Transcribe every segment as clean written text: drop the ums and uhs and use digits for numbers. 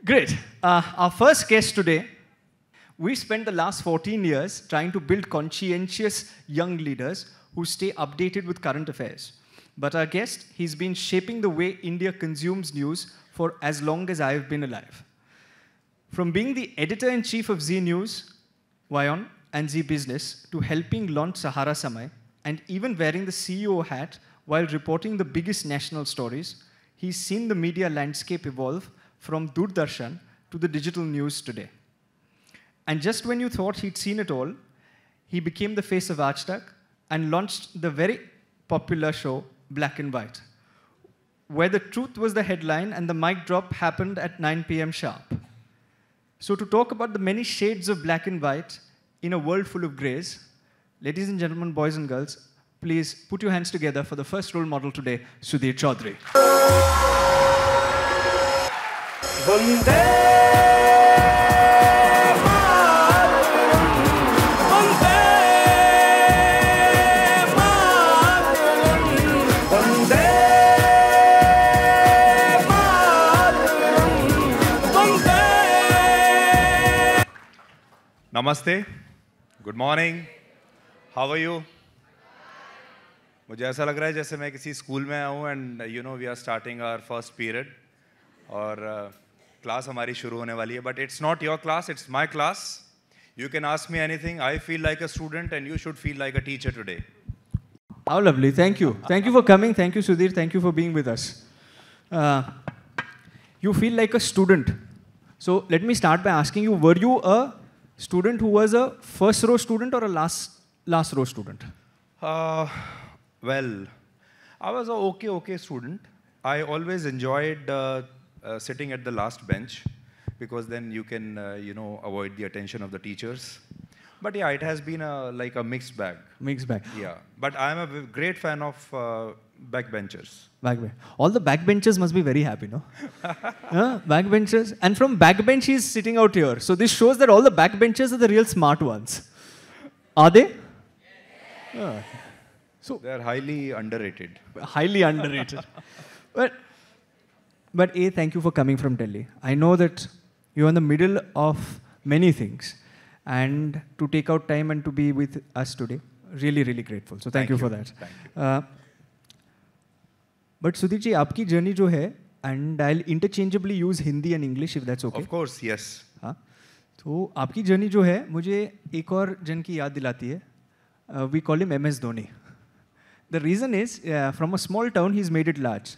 Great. Our first guest today, we spent the last 14 years trying to build conscientious young leaders who stay updated with current affairs. But our guest, he's been shaping the way India consumes news for as long as I've been alive. From being the editor-in-chief of Zee News, Vion, and Zee Business, to helping launch Sahara Samay, and even wearing the CEO hat while reporting the biggest national stories, he's seen the media landscape evolve from Doordarshan to the digital news today. And just when you thought he'd seen it all, he became the face of Aaj Tak and launched the very popular show Black and White, where the truth was the headline and the mic drop happened at 9 p.m. sharp. So to talk about the many shades of black and white in a world full of grays, ladies and gentlemen, boys and girls, please put your hands together for the first role model today, Sudhir Chaudhary. Namaste. Good morning. How are you? मुझे ऐसा लग रहा है जैसे मैं किसी school में आया हूँ and you know we are starting our first period और क्लास हमारी शुरू होने वाली है. But it's not your class, it's my class. You can ask me anything. I feel like a student and you should feel like a teacher today. How lovely. Thank you. Thank you for coming. Thank you, Sudhir. Thank you for being with us. You feel like a student. So let me start by asking you, were you a student who was a first row student or a last row student? Well, I was a okay student. I always enjoyed sitting at the last bench because then you can, avoid the attention of the teachers. But yeah, it has been like a mixed bag. Mixed bag. Yeah, but I'm a great fan of backbenchers. All the backbenchers must be very happy, no? Backbenchers. And from backbench, he's sitting out here. So this shows that all the backbenchers are the real smart ones. Are they? Yeah. So they're highly underrated. Highly underrated. But A, thank you for coming from Delhi. I know that you're in the middle of many things. And to take out time and to be with us today, really, really grateful. So thank you for that. Thank you. But Sudhir ji, आपकी journey जो है, and I'll interchangeably use Hindi and English if that's okay. Of course, yes. हाँ, तो आपकी journey जो है, मुझे एक और जन की याद दिलाती है. We call him MS Dhoni. The reason is, from a small town, he's made it large.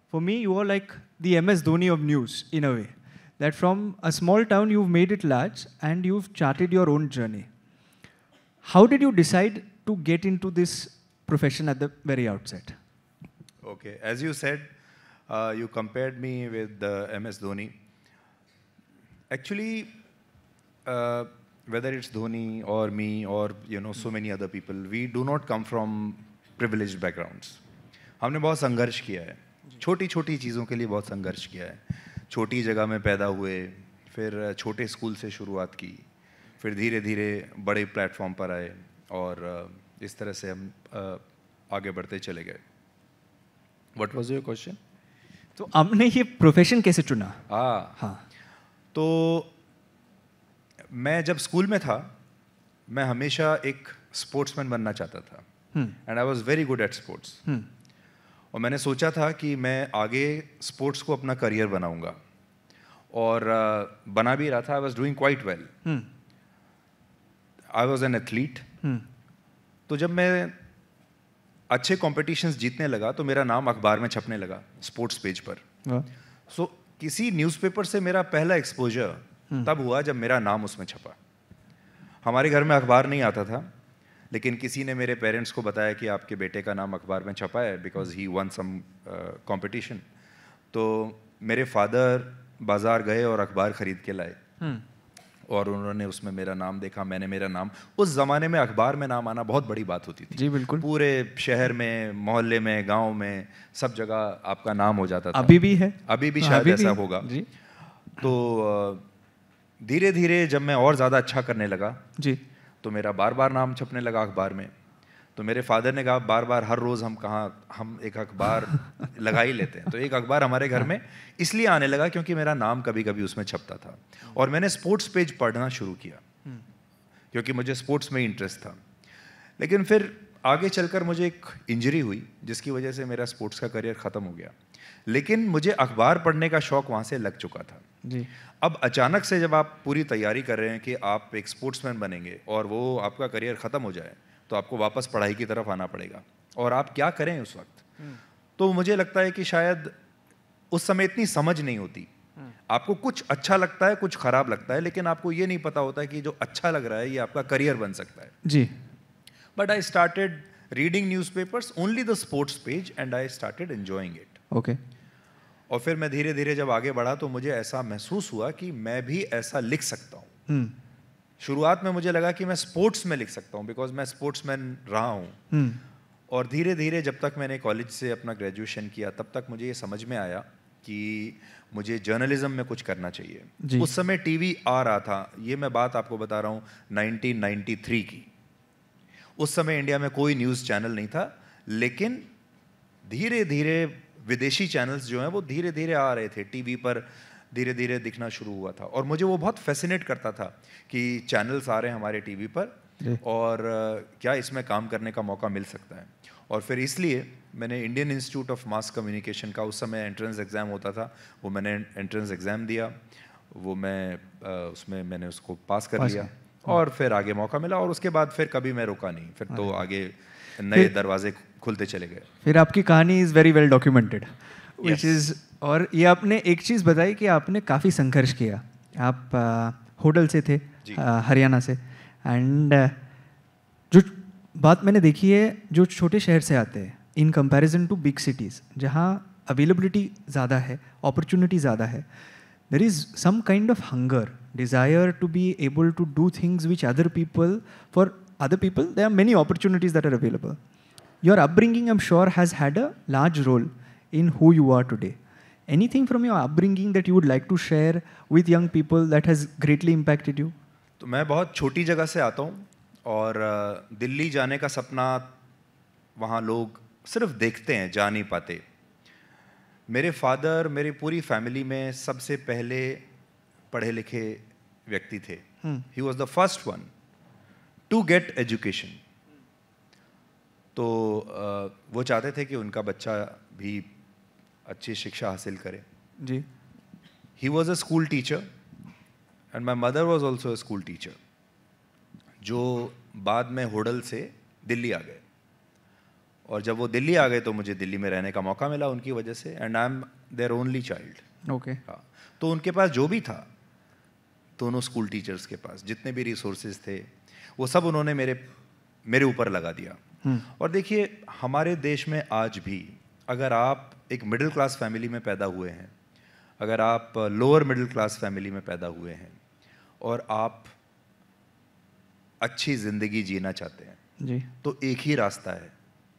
For me, you are like the MS Dhoni of news, in a way. That from a small town, you've made it large, and you've charted your own journey. How did you decide to get into this profession at the very outset? Okay, as you said, you compared me with MS Dhoni. Actually, whether it's Dhoni or me or so many other people, we do not come from privileged backgrounds. हमने बहुत संघर्ष किया है, छोटी-छोटी चीज़ों के लिए बहुत संघर्ष किया है. छोटी जगह में पैदा हुए, फिर छोटे स्कूल से शुरुआत की, फिर धीरे-धीरे बड़े प्लेटफॉर्म पर आए और इस तरह से हम आगे बढ़ते चले गए. What was your question? तो आपने ये प्रोफेशन कैसे चुना? हाँ. तो मैं जब स्कूल में था, मैं हमेशा एक स्पोर्ट्समैन बनना चाहता था. And I was very good at sports. और मैंने सोचा था कि मैं आगे स्पोर्ट्स को अपना करियर बनाऊंगा. और बना भी रहा था. I was doing quite well. I was an athlete. तो जब मैं अच्छे कॉम्पिटिशन्स जीतने लगा तो मेरा नाम अखबार में छपने लगा स्पोर्ट्स पेज पर. सो किसी न्यूज़पेपर से मेरा पहला एक्सपोजर तब हुआ जब मेरा नाम उसमें छपा. हमारे घर में अखबार नहीं आता था, लेकिन किसी ने मेरे पेरेंट्स को बताया कि आपके बेटे का नाम अखबार में छपा है because he won some competition. तो मेरे फादर बाज़ार गए और अखबार ख़रीद के लाए और उन्होंने उसमें मेरा नाम देखा. मैंने मेरा नाम, उस ज़माने में अखबार में नाम आना बहुत बड़ी बात होती थी. जी बिल्कुल. पूरे शहर में, मोहल्ले में, गांव में, सब जगह आपका नाम हो जाता था. अभी भी है. अभी भी शायद ऐसा होगा. तो धीरे धीरे जब मैं और ज़्यादा अच्छा करने लगा जी, तो मेरा बार बार नाम छपने लगा अखबार में. तो मेरे फादर ने कहा बार बार हर रोज़ हम एक अखबार लगा ही लेते हैं। तो एक अखबार हमारे घर में इसलिए आने लगा क्योंकि मेरा नाम कभी कभी उसमें छपता था, और मैंने स्पोर्ट्स पेज पढ़ना शुरू किया क्योंकि मुझे स्पोर्ट्स में इंटरेस्ट था। लेकिन फिर आगे चलकर मुझे एक इंजरी हुई जिसकी वजह से मेरा स्पोर्ट्स का करियर ख़त्म हो गया, लेकिन मुझे अखबार पढ़ने का शौक़ वहाँ से लग चुका था जी। अब अचानक से जब आप पूरी तैयारी कर रहे हैं कि आप एक स्पोर्ट्समैन बनेंगे और वो आपका करियर ख़त्म हो जाए, तो आपको वापस पढ़ाई की तरफ आना पड़ेगा, और आप क्या करें उस वक्त। तो मुझे लगता है कि शायद उस समय इतनी समझ नहीं होती। आपको कुछ अच्छा लगता है, कुछ खराब लगता है, लेकिन आपको ये नहीं पता होता है कि जो अच्छा लग रहा है ये आपका करियर बन सकता है जी। But I started reading newspapers, only the sports page, and I started enjoying it. Okay. और फिर मैं धीरे धीरे जब आगे बढ़ा तो मुझे ऐसा महसूस हुआ कि मैं भी ऐसा लिख सकता हूँ। शुरुआत में मुझे लगा कि मैं स्पोर्ट्स में लिख सकता हूँ बिकॉज मैं स्पोर्ट्समैन रहा हूँ, और धीरे धीरे जब तक मैंने कॉलेज से अपना ग्रेजुएशन किया तब तक मुझे ये समझ में आया कि मुझे जर्नलिज्म में कुछ करना चाहिए। उस समय टीवी आ रहा था, ये मैं बात आपको बता रहा हूँ 1993 की। उस समय इंडिया में कोई न्यूज़ चैनल नहीं था, लेकिन धीरे धीरे विदेशी चैनल्स जो हैं वो धीरे धीरे आ रहे थे टीवी पर, धीरे धीरे दिखना शुरू हुआ था, और मुझे वो बहुत फैसिनेट करता था कि चैनल्स आ रहे हैं हमारे टीवी पर और क्या इसमें काम करने का मौका मिल सकता है। और फिर इसलिए मैंने Indian institute of mass communication का उस समय एंट्रेंस एग्ज़ाम होता था, वो मैंने एंट्रेंस एग्ज़ाम दिया, वो मैं उसमें मैंने उसको पास कर लिया, और फिर आगे मौका मिला, और उसके बाद फिर कभी मैं रुका नहीं, फिर तो आगे नए दरवाजे खुलते चले गए। फिर आपकी कहानी is very well documented which is, और ये आपने एक चीज़ बताई कि आपने काफ़ी संघर्ष किया। आप होडल से थे, हरियाणा से, एंड जो बात मैंने देखी है, जो छोटे शहर से आते हैं in comparison to big cities जहाँ अवेलेबिलिटी ज़्यादा है, अपॉर्चुनिटी ज़्यादा है, there is some kind of hunger, desire to be able to do things which for other people, there are many opportunities that are available. Your upbringing, I'm sure, has had a large role in who you are today. Anything from your upbringing that you would like to share with young people that has greatly impacted you? तो मैं बहुत छोटी जगह से आता हूँ, और दिल्ली जाने का सपना वहाँ लोग सिर्फ देखते हैं, जा नहीं पाते। मेरे फादर मेरी पूरी फैमिली में सबसे पहले पढ़े लिखे व्यक्ति थे। He was the first one to get education. तो वो चाहते थे कि उनका बच्चा भी अच्छी शिक्षा हासिल करे। जी। He was a school teacher and my mother was also a school teacher, जो बाद में होडल से दिल्ली आ गए। और जब वो दिल्ली आ गए तो मुझे दिल्ली में रहने का मौका मिला उनकी वजह से, and I am their only child. Okay. हाँ, तो उनके पास जो भी था, दोनों स्कूल टीचर्स के पास जितने भी रिसोर्सेज थे वो सब उन्होंने मेरे ऊपर लगा दिया। और देखिए, हमारे देश में आज भी अगर आप एक मिडिल क्लास फैमिली में पैदा हुए हैं, अगर आप लोअर मिडिल क्लास फैमिली में पैदा हुए हैं और आप अच्छी ज़िंदगी जीना चाहते हैं जी, तो एक ही रास्ता है,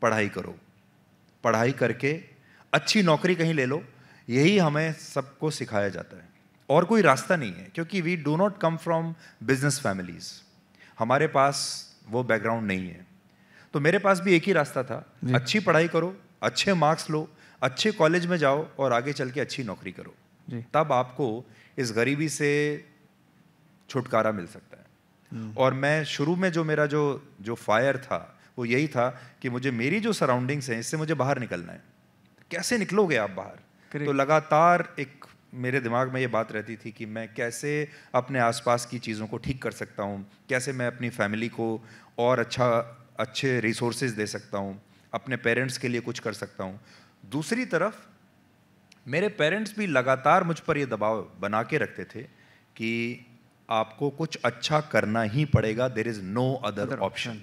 पढ़ाई करो। पढ़ाई करके अच्छी नौकरी कहीं ले लो, यही हमें सबको सिखाया जाता है, और कोई रास्ता नहीं है, क्योंकि we do not come from business families, हमारे पास वो बैकग्राउंड नहीं है। तो मेरे पास भी एक ही रास्ता था, अच्छी पढ़ाई करो, अच्छे मार्क्स लो, अच्छे कॉलेज में जाओ और आगे चल के अच्छी नौकरी करो, तब आपको इस गरीबी से छुटकारा मिल सकता है। और मैं शुरू में जो मेरा जो फायर था वो यही था कि मुझे मेरी जो सराउंडिंग्स हैं इससे मुझे बाहर निकलना है। कैसे निकलोगे आप बाहर? तो लगातार एक मेरे दिमाग में ये बात रहती थी कि मैं कैसे अपने आसपास की चीज़ों को ठीक कर सकता हूँ, कैसे मैं अपनी फैमिली को और अच्छे रिसोर्सेज दे सकता हूँ, अपने पेरेंट्स के लिए कुछ कर सकता हूँ। दूसरी तरफ मेरे पेरेंट्स भी लगातार मुझ पर ये दबाव बना के रखते थे कि आपको कुछ अच्छा करना ही पड़ेगा, there is no other option.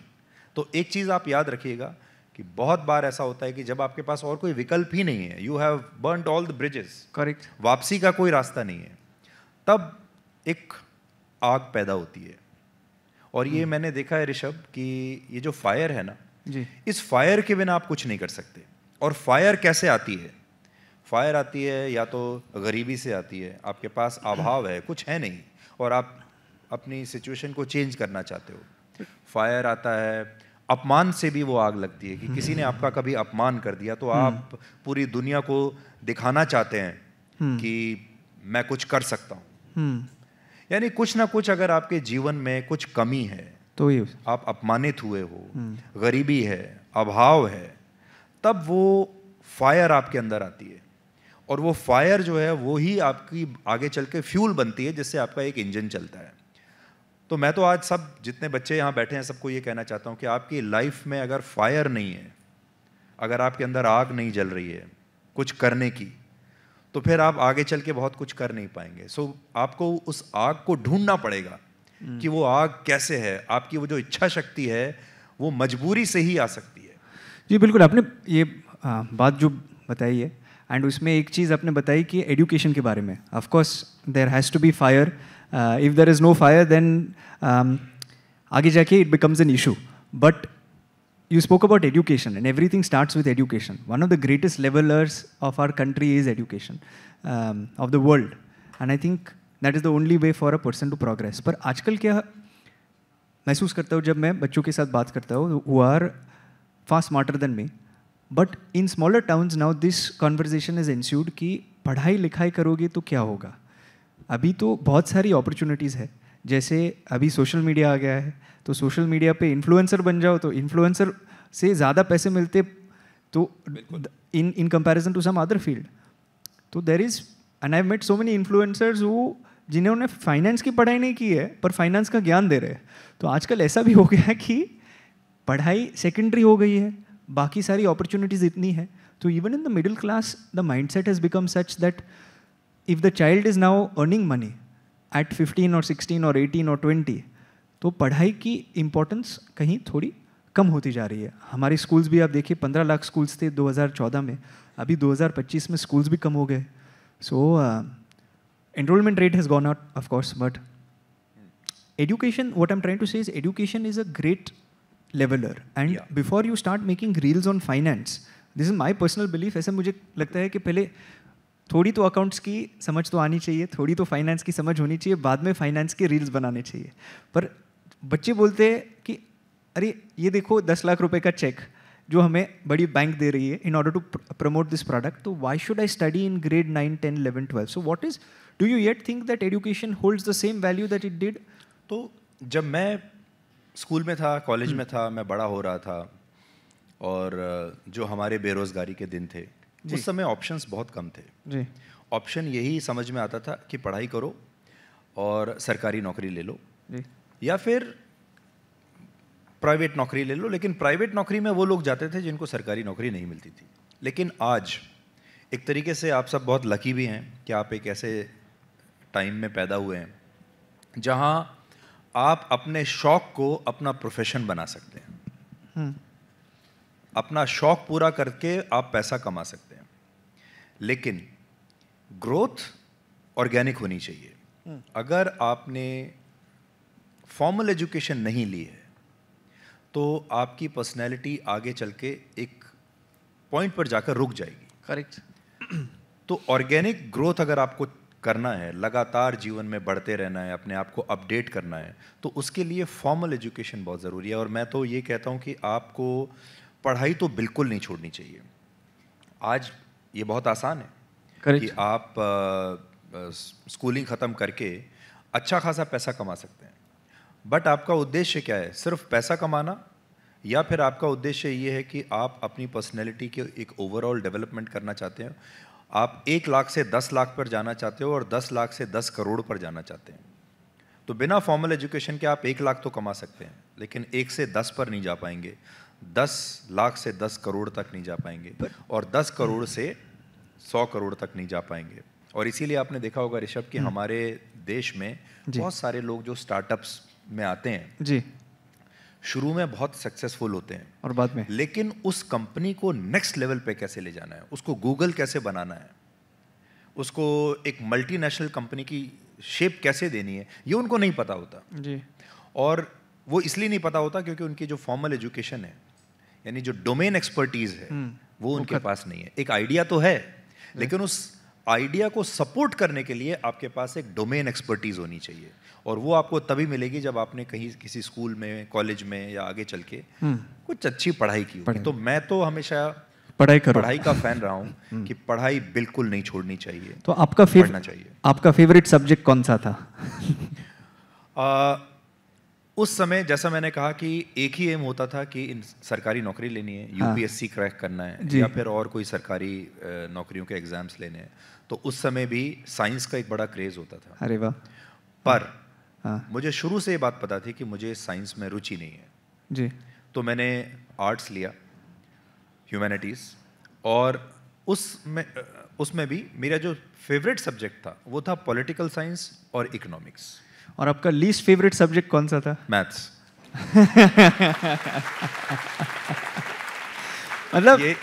तो एक चीज़ आप याद रखिएगा कि बहुत बार ऐसा होता है कि जब आपके पास और कोई विकल्प ही नहीं है, you have burned all the bridges, correct, वापसी का कोई रास्ता नहीं है, तब एक आग पैदा होती है। और ये मैंने देखा है ऋषभ कि ये जो फायर है ना जी, इस फायर के बिना आप कुछ नहीं कर सकते। और फायर कैसे आती है? फायर आती है या तो गरीबी से आती है, आपके पास अभाव है, कुछ है नहीं, और आप अपनी सिचुएशन को चेंज करना चाहते हो। फायर आता है अपमान से भी वो आग लगती है कि किसी ने आपका कभी अपमान कर दिया तो आप पूरी दुनिया को दिखाना चाहते हैं कि मैं कुछ कर सकता हूँ। यानी कुछ ना कुछ अगर आपके जीवन में कुछ कमी है तो ये आप अपमानित हुए हो, गरीबी है, अभाव है, तब वो फायर आपके अंदर आती है और वो फायर जो है वो ही आपकी आगे चल के फ्यूल बनती है जिससे आपका एक इंजन चलता है। तो मैं तो आज सब जितने बच्चे यहाँ बैठे हैं सबको ये कहना चाहता हूँ कि आपकी लाइफ में अगर फायर नहीं है, अगर आपके अंदर आग नहीं जल रही है कुछ करने की, तो फिर आप आगे चल के बहुत कुछ कर नहीं पाएंगे। सो आपको उस आग को ढूंढना पड़ेगा कि वो आग कैसे है। आपकी वो जो इच्छा शक्ति है वो मजबूरी से ही आ सकती है। जी बिल्कुल, आपने ये बात जो बताई है, एंड उसमें एक चीज़ आपने बताई कि एजुकेशन के बारे में। Of course there has to be fire, if there is no fire then आगे जाके it becomes an issue. But you spoke about education, and everything starts with education. One of the greatest levelers of our country is education, of the world. And I think that is the only way for a person to progress. पर आजकल क्या महसूस करता हूँ जब मैं बच्चों के साथ बात करता हूँ who are far smarter than me, but in smaller towns now this conversation is ensued कि पढ़ाई लिखाई करोगे तो क्या होगा। अभी तो बहुत सारी अपॉर्चुनिटीज़ है, जैसे अभी सोशल मीडिया आ गया है, तो सोशल मीडिया पे इन्फ्लुएंसर बन जाओ तो इन्फ्लुएंसर से ज़्यादा पैसे मिलते तो in comparison to some other field. तो there is, and I met so many influencers वो जिन्होंने फाइनेंस की पढ़ाई नहीं की है पर फाइनेंस का ज्ञान दे रहे हैं। तो आजकल ऐसा भी हो गया है कि पढ़ाई सेकेंडरी हो गई है, बाकी सारी अपॉर्चुनिटीज़ इतनी है। तो even in the middle class the mind set has become such that if the child is now earning money at 15 और 16 और 18 और 20, तो पढ़ाई की इम्पोर्टेंस कहीं थोड़ी कम होती जा रही है। हमारे स्कूल्स भी आप देखिए 15 लाख स्कूल्स थे 2014 में, अभी 2025 में स्कूल्स भी कम हो गए। So enrolment rate has gone out of course, but education, what I am trying to say is education is a great leveller. And before you start making reels on finance, this is my personal belief, ऐसे मुझे लगता है कि पहले थोड़ी तो accounts की समझ तो आनी चाहिए, थोड़ी तो फाइनेंस की समझ होनी चाहिए, बाद में फाइनेंस के रील्स बनाने चाहिए। पर बच्चे बोलते हैं कि अरे ये देखो 10 लाख रुपए का चेक जो हमें बड़ी बैंक दे रही है in order to promote this product, तो why should I study in grade 9, 10, 11, 12? So what is, do you yet think that education holds the same value that it did? तो जब मैं स्कूल में था, कॉलेज में था, मैं बड़ा हो रहा था और जो हमारे बेरोजगारी के दिन थे उस समय ऑप्शंस बहुत कम थे जी। ऑप्शन यही समझ में आता था कि पढ़ाई करो और सरकारी नौकरी ले लो जी, या फिर प्राइवेट नौकरी ले लो। लेकिन प्राइवेट नौकरी में वो लोग जाते थे जिनको सरकारी नौकरी नहीं मिलती थी। लेकिन आज एक तरीके से आप सब बहुत लकी भी हैं कि आप एक ऐसे टाइम में पैदा हुए हैं जहां आप अपने शौक को अपना प्रोफेशन बना सकते हैं। अपना शौक पूरा करके आप पैसा कमा सकते हैं, लेकिन ग्रोथ ऑर्गेनिक होनी चाहिए। अगर आपने फॉर्मल एजुकेशन नहीं ली है तो आपकी पर्सनैलिटी आगे चल के एक पॉइंट पर जाकर रुक जाएगी। करेक्ट। तो ऑर्गेनिक ग्रोथ अगर आपको करना है, लगातार जीवन में बढ़ते रहना है, अपने आप को अपडेट करना है, तो उसके लिए फॉर्मल एजुकेशन बहुत ज़रूरी है। और मैं तो ये कहता हूँ कि आपको पढ़ाई तो बिल्कुल नहीं छोड़नी चाहिए। आज ये बहुत आसान है कि आप स्कूलिंग ख़त्म करके अच्छा खासा पैसा कमा सकते हैं, बट आपका उद्देश्य क्या है? सिर्फ पैसा कमाना, या फिर आपका उद्देश्य ये है कि आप अपनी पर्सनैलिटी के एक ओवरऑल डेवलपमेंट करना चाहते हैं? आप 1 लाख से 10 लाख पर जाना चाहते हो और 10 लाख से 10 करोड़ पर जाना चाहते हैं। तो बिना फॉर्मल एजुकेशन के आप 1 लाख तो कमा सकते हैं, लेकिन 1 से 10 पर नहीं जा पाएंगे, 10 लाख से 10 करोड़ तक नहीं जा पाएंगे, और 10 करोड़ से 100 करोड़ तक नहीं जा पाएंगे। और इसीलिए आपने देखा होगा ऋषभ कि हमारे देश में बहुत सारे लोग जो स्टार्टअप्स में आते हैं जी, शुरू में बहुत सक्सेसफुल होते हैं और बाद में, लेकिन उस कंपनी को नेक्स्ट लेवल पे कैसे ले जाना है, उसको गूगल कैसे बनाना है, उसको एक मल्टीनेशनल कंपनी की शेप कैसे देनी है, ये उनको नहीं पता होता जी। और वो इसलिए नहीं पता होता क्योंकि उनकी जो फॉर्मल एजुकेशन है, यानी जो डोमेन एक्सपर्टीज है, वो उनके पास नहीं है। एक आइडिया तो है, लेकिन उस आइडिया को सपोर्ट करने के लिए आपके पास एक डोमेन एक्सपर्टीज होनी चाहिए, और वो आपको तभी मिलेगी जब आपने कहीं किसी स्कूल में, कॉलेज में या आगे चल के कुछ अच्छी पढ़ाई की होगी। तो मैं तो हमेशा पढ़ाई का फैन रहा हूँ कि पढ़ाई बिल्कुल नहीं छोड़नी चाहिए। तो आपका फेवरेट सब्जेक्ट कौन सा था? उस समय जैसा मैंने कहा कि एक ही एम होता था कि सरकारी नौकरी लेनी है, यूपीएससी क्रैक करना है या फिर और कोई सरकारी नौकरियों के एग्जाम्स लेने हैं। तो उस समय भी साइंस का एक बड़ा क्रेज होता था। अरे वाह। पर मुझे शुरू से ये बात पता थी कि मुझे साइंस में रुचि नहीं है जी। तो मैंने आर्ट्स लिया, ह्यूमैनिटीज़, और उसमें भी मेरा जो फेवरेट सब्जेक्ट था वो था पॉलिटिकल साइंस और इकोनॉमिक्स। और आपका लीस्ट फेवरेट सब्जेक्ट कौन सा था? मैथ्स। मतलब ये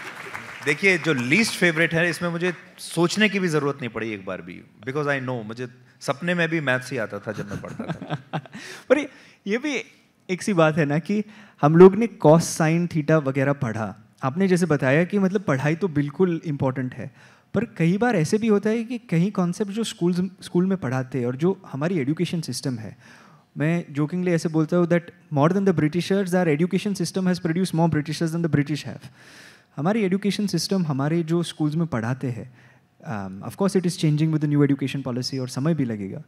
देखिए, जो लीस्ट फेवरेट है इसमें मुझे सोचने की भी जरूरत नहीं पड़ी एक बार भी, बिकॉज आई नो मुझे सपने में भी मैथ्स ही आता था जब मैं पढ़ता था। पर ये भी एक सी बात है ना कि हम लोग ने कॉस साइन थीटा वगैरह पढ़ा। आपने जैसे बताया कि मतलब पढ़ाई तो बिल्कुल इम्पोर्टेंट है, पर कई बार ऐसे भी होता है कि कहीं कॉन्सेप्ट जो स्कूल में पढ़ाते हैं और जो हमारी एजुकेशन सिस्टम है, मैं जोकिंगली ऐसे बोलता हूँ that more than the Britishers our education system has produce more Britishers than the British have. हमारी एजुकेशन सिस्टम हमारे जो स्कूल्स में पढ़ाते हैं, of course it is changing with the new education policy और समय भी लगेगा,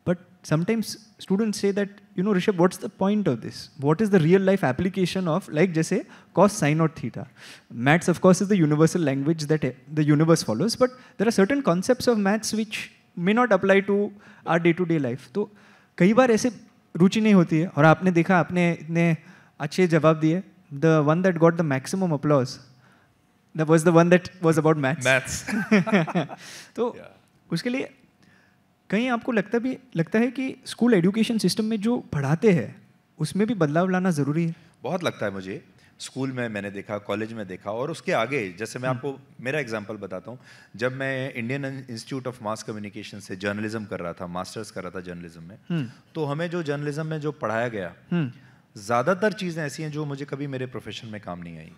बट समटाइम्स स्टूडेंट्स से that you know Rishabh, what's the point of this, what is the real life application of, like जैसे कॉस साइन और theta. Maths of course is the universal language that the universe follows, but there are certain concepts of maths which may not apply to our day to day life. तो कई बार ऐसे रुचि नहीं होती है, और आपने देखा, आपने इतने अच्छे जवाब दिए। The one that got the maximum applause that was the one that was about maths. तो उसके लिए कहीं आपको लगता है कि स्कूल एजुकेशन सिस्टम में जो पढ़ाते हैं उसमें भी बदलाव लाना ज़रूरी है? बहुत लगता है मुझे। स्कूल में मैंने देखा, कॉलेज में देखा, और उसके आगे जैसे मैं आपको मेरा एग्जांपल बताता हूँ। जब मैं Indian institute of mass communication से जर्नलिज्म कर रहा था, मास्टर्स कर रहा था जर्नलिज्म में, तो हमें जो जर्नलिज्म में जो पढ़ाया गया, ज़्यादातर चीज़ें ऐसी हैं जो मुझे कभी मेरे प्रोफेशन में काम नहीं आई।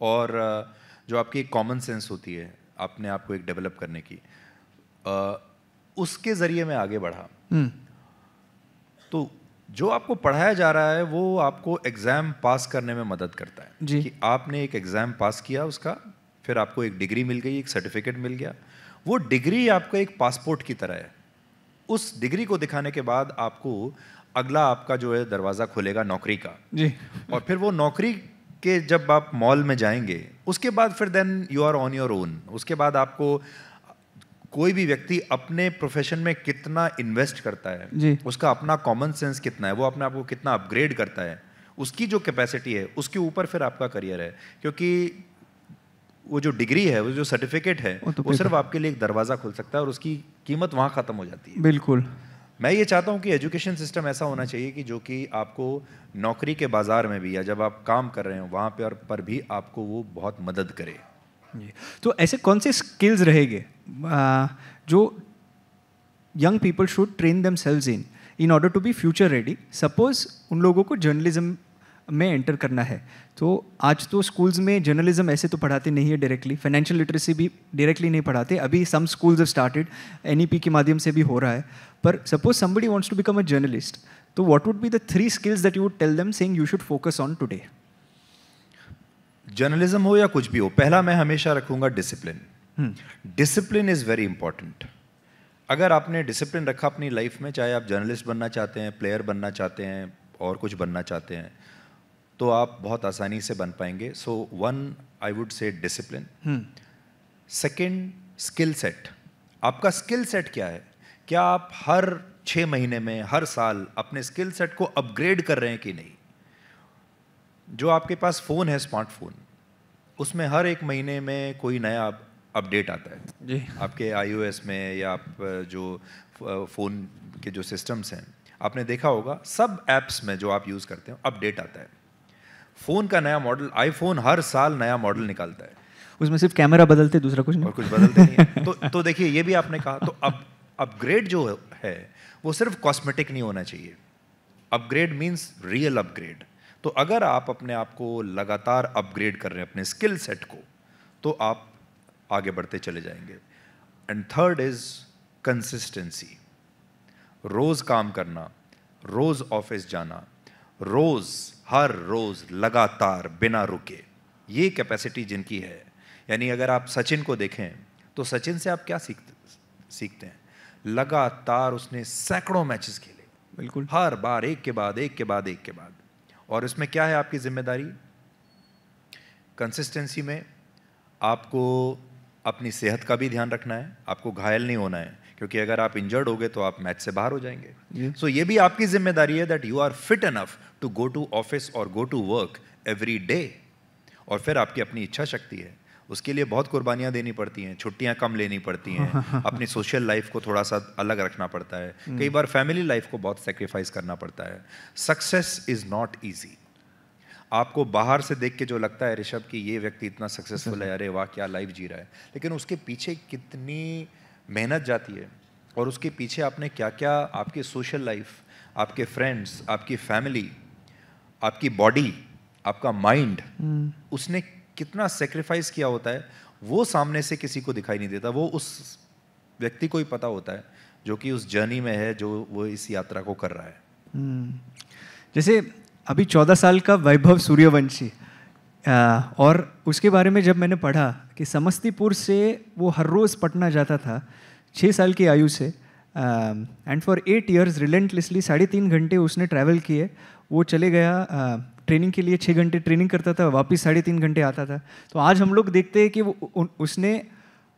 और जो आपकी एक कॉमन सेंस होती है अपने आप को एक डेवलप करने की, उसके ज़रिए मैं आगे बढ़ा। तो जो आपको पढ़ाया जा रहा है वो आपको एग्ज़ाम पास करने में मदद करता है जी। कि आपने एक एग्ज़ाम पास किया, उसका फिर आपको एक डिग्री मिल गई, एक सर्टिफिकेट मिल गया। वो डिग्री आपका एक पासपोर्ट की तरह है। उस डिग्री को दिखाने के बाद आपको अगला आपका जो है दरवाज़ा खुलेगा नौकरी का जी। और फिर वो नौकरी के जब आप मॉल में जाएंगे उसके बाद फिर then you are on your own. उसके बाद आपको कोई भी व्यक्ति अपने प्रोफेशन में कितना इन्वेस्ट करता है जी। उसका अपना कॉमन सेंस कितना है, वो अपने आप को कितना अपग्रेड करता है, उसकी जो कैपेसिटी है उसके ऊपर फिर आपका करियर है। क्योंकि वो जो डिग्री है, वो जो सर्टिफिकेट है, वो सिर्फ आपके लिए एक दरवाज़ा खुल सकता है और उसकी कीमत वहाँ ख़त्म हो जाती है। बिल्कुल। मैं ये चाहता हूँ कि एजुकेशन सिस्टम ऐसा होना चाहिए कि जो कि आपको नौकरी के बाज़ार में भी या जब आप काम कर रहे हो वहाँ पर भी आपको वो बहुत मदद करे। तो ऐसे कौन से स्किल्स रहेंगे जो young people should train themselves in order to be future ready? Suppose उन लोगों को जर्नलिज्म में एंटर करना है, तो आज तो स्कूल्स में जर्नलिज्म ऐसे तो पढ़ाते नहीं है डायरेक्टली, फाइनेंशियल लिटरेसी भी डायरेक्टली नहीं पढ़ाते। अभी some schools have started, NEP के माध्यम से भी हो रहा है। पर suppose somebody wants to become a journalist, तो what would be the 3 skills that you would tell them saying you should focus on today? Journalism हो या कुछ भी हो, पहला मैं हमेशा रखूंगा discipline. Discipline is very important. अगर आपने डिसिप्लिन रखा अपनी लाइफ में, चाहे आप जर्नलिस्ट बनना चाहते हैं, प्लेयर बनना चाहते हैं और कुछ बनना चाहते हैं, तो आप बहुत आसानी से बन पाएंगे। सो 1 I would say discipline. Second, skill set. आपका स्किल सेट क्या है? क्या आप हर 6 महीने में, हर साल अपने स्किल सेट को अपग्रेड कर रहे हैं कि नहीं? जो आपके पास फ़ोन है, स्मार्टफोन, उसमें हर 1 महीने में कोई नया अपडेट आता है जी। आपके iOS में या आप जो फ़ोन के जो सिस्टम्स हैं, आपने देखा होगा सब ऐप्स में जो आप यूज़ करते हो अपडेट आता है। फ़ोन का नया मॉडल, आईफोन हर साल नया मॉडल निकालता है। उसमें सिर्फ कैमरा बदलते, दूसरा कुछ नहीं, और कुछ बदलते नहीं है। तो देखिए, ये भी आपने कहा, तो अपग्रेड जो है वो सिर्फ कॉस्मेटिक नहीं होना चाहिए। Upgrade means real upgrade. तो अगर आप अपने आप को लगातार अपग्रेड कर रहे हैं अपने स्किल सेट को, तो आप आगे बढ़ते चले जाएंगे। And third is consistency. रोज काम करना, रोज ऑफिस जाना, रोज हर रोज लगातार बिना रुके, ये कैपेसिटी जिनकी है। यानी अगर आप सचिन को देखें तो सचिन से आप क्या सीखते हैं? लगातार उसने सैकड़ों मैचेस खेले, बिल्कुल, हर बार एक के बाद एक के बाद एक के बाद। और इसमें क्या है आपकी जिम्मेदारी? कंसिस्टेंसी में आपको अपनी सेहत का भी ध्यान रखना है, आपको घायल नहीं होना है, क्योंकि अगर आप इंजर्ड हो गए तो आप मैच से बाहर हो जाएंगे। सो ये भी आपकी जिम्मेदारी है that you are fit enough to go to office और go to work every day. और फिर आपकी अपनी इच्छा शक्ति है, उसके लिए बहुत कुर्बानियां देनी पड़ती हैं, छुट्टियां कम लेनी पड़ती हैं, अपनी सोशल लाइफ को थोड़ा सा अलग रखना पड़ता है, कई बार फैमिली लाइफ को बहुत सेक्रीफाइस करना पड़ता है। Success is not easy. आपको बाहर से देख के जो लगता है ऋषभ कि ये व्यक्ति इतना सक्सेसफुल है, अरे वाह क्या लाइफ जी रहा है, लेकिन उसके पीछे कितनी मेहनत जाती है और उसके पीछे आपने क्या क्या, आपकी सोशल लाइफ, आपके फ्रेंड्स, आपकी फैमिली, आपकी बॉडी, आपका माइंड, उसने कितना सेक्रीफाइस किया होता है, वो सामने से किसी को दिखाई नहीं देता। वो उस व्यक्ति को ही पता होता है जो कि उस जर्नी में है, जो वो इस यात्रा को कर रहा है। जैसे अभी 14 साल का वैभव सूर्यवंशी, और उसके बारे में जब मैंने पढ़ा कि समस्तीपुर से वो हर रोज़ पटना जाता था 6 साल की आयु से, एंड फॉर 8 years रिलेंटलेसली 3.5 घंटे उसने ट्रैवल किए। वो चले गया ट्रेनिंग के लिए, 6 घंटे ट्रेनिंग करता था, वापस 3.5 घंटे आता था। तो आज हम लोग देखते हैं कि उसने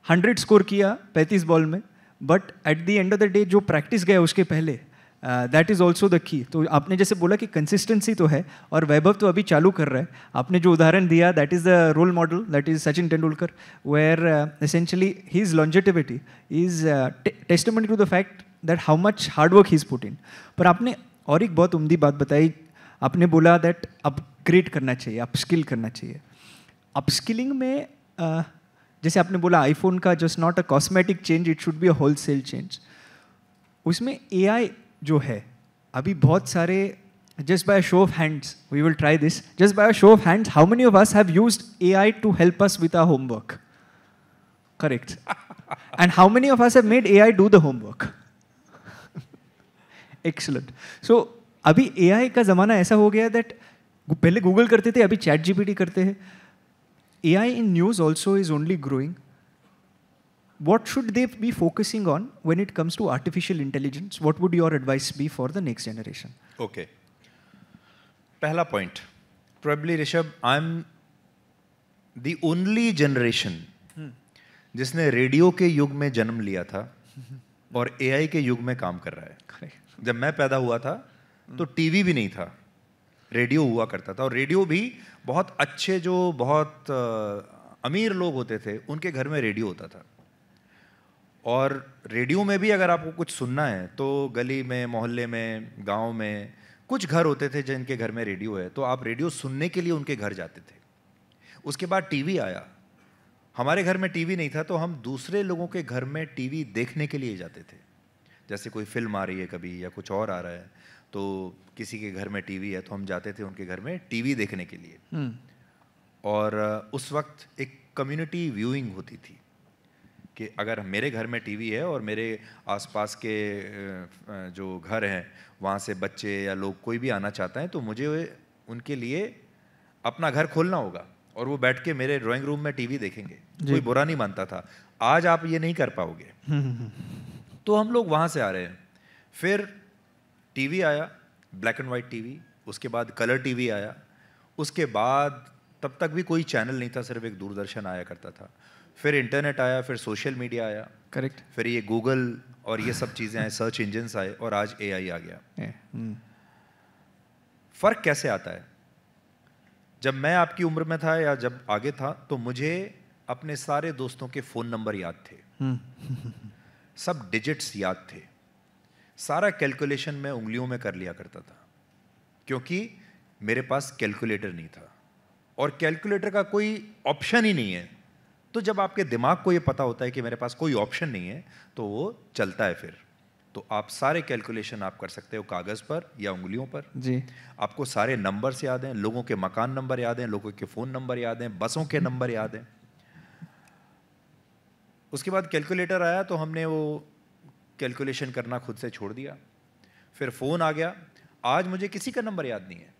100 स्कोर किया 35 बॉल में, but at the end of the day जो प्रैक्टिस गया उसके पहले, that is also the key. तो आपने जैसे बोला कि कंसिस्टेंसी तो है, और वैभव तो अभी चालू कर रहा है। आपने जो उदाहरण दिया, that is the role model, that is Sachin Tendulkar, where essentially he's longevity is testimony to the fact that how much hard work he's put in. पर आपने और एक बहुत उम्दी बात बताई, आपने बोला दैट अपग्रेड करना चाहिए, अपस्किल करना चाहिए। अपस्किलिंग में जैसे आपने बोला आईफोन का just not a cosmetic change, it should be a wholesale change. उसमें एआई जो है अभी बहुत सारे, just by show of hands we will try this, just by show of hands how many of us have used AI to help us with our homework? Correct. And how many of us have made AI do the homework? Excellent. So अभी AI का ज़माना ऐसा हो गया that पहले Google करते थे, अभी चैट जीपीटी करते हैं। AI in news also is only growing. What should they be focusing on when it comes to artificial intelligence? What would your advice be for the next generation? Okay. पहला point, probably Rishabh, I'm the only generation जिसने radio के युग में जन्म लिया था और AI के युग में काम कर रहा है। जब मैं पैदा हुआ था तो टीवी भी नहीं था, रेडियो हुआ करता था, और रेडियो भी बहुत अच्छे, जो बहुत अमीर लोग होते थे उनके घर में रेडियो होता था। और रेडियो में भी अगर आपको कुछ सुनना है तो गली में, मोहल्ले में, गांव में कुछ घर होते थे जिनके घर में रेडियो है, तो आप रेडियो सुनने के लिए उनके घर जाते थे। उसके बाद टीवी आया, हमारे घर में टीवी नहीं था तो हम दूसरे लोगों के घर में टीवी देखने के लिए जाते थे। जैसे कोई फिल्म आ रही है कभी या कुछ और आ रहा है, तो किसी के घर में टीवी है तो हम जाते थे उनके घर में टीवी देखने के लिए। और उस वक्त एक कम्युनिटी व्यूइंग होती थी कि अगर मेरे घर में टीवी है और मेरे आसपास के जो घर हैं वहाँ से बच्चे या लोग कोई भी आना चाहता है तो मुझे उनके लिए अपना घर खोलना होगा और वो बैठ के मेरे ड्राइंग रूम में टीवी देखेंगे। कोई बुरा नहीं मानता था। आज आप ये नहीं कर पाओगे। तो हम लोग वहाँ से आ रहे हैं। फिर टीवी आया, ब्लैक एंड वाइट टीवी, उसके बाद कलर टीवी आया, उसके बाद तब तक भी कोई चैनल नहीं था, सिर्फ एक दूरदर्शन आया करता था। फिर इंटरनेट आया, फिर सोशल मीडिया आया, करेक्ट, फिर ये गूगल और ये सब चीज़ें आए, सर्च इंजन्स आए, और आज एआई आ गया। फर्क कैसे आता है? जब मैं आपकी उम्र में था या जब आगे था तो मुझे अपने सारे दोस्तों के फ़ोन नंबर याद थे, सब डिजिट्स याद थे, सारा कैलकुलेशन मैं उंगलियों में कर लिया करता था क्योंकि मेरे पास कैलकुलेटर नहीं था और कैलकुलेटर का कोई ऑप्शन ही नहीं है। तो जब आपके दिमाग को ये पता होता है कि मेरे पास कोई ऑप्शन नहीं है तो वो चलता है। फिर तो आप सारे कैलकुलेशन आप कर सकते हो कागज़ पर या उंगलियों पर जी। आपको सारे नंबर्स याद हैं, लोगों के मकान नंबर याद हैं, लोगों के फ़ोन नंबर याद हैं, बसों के नंबर याद हैं। उसके बाद कैलकुलेटर आया तो हमने वो कैलकुलेशन करना खुद से छोड़ दिया। फिर फ़ोन आ गया। आज मुझे किसी का नंबर याद नहीं है,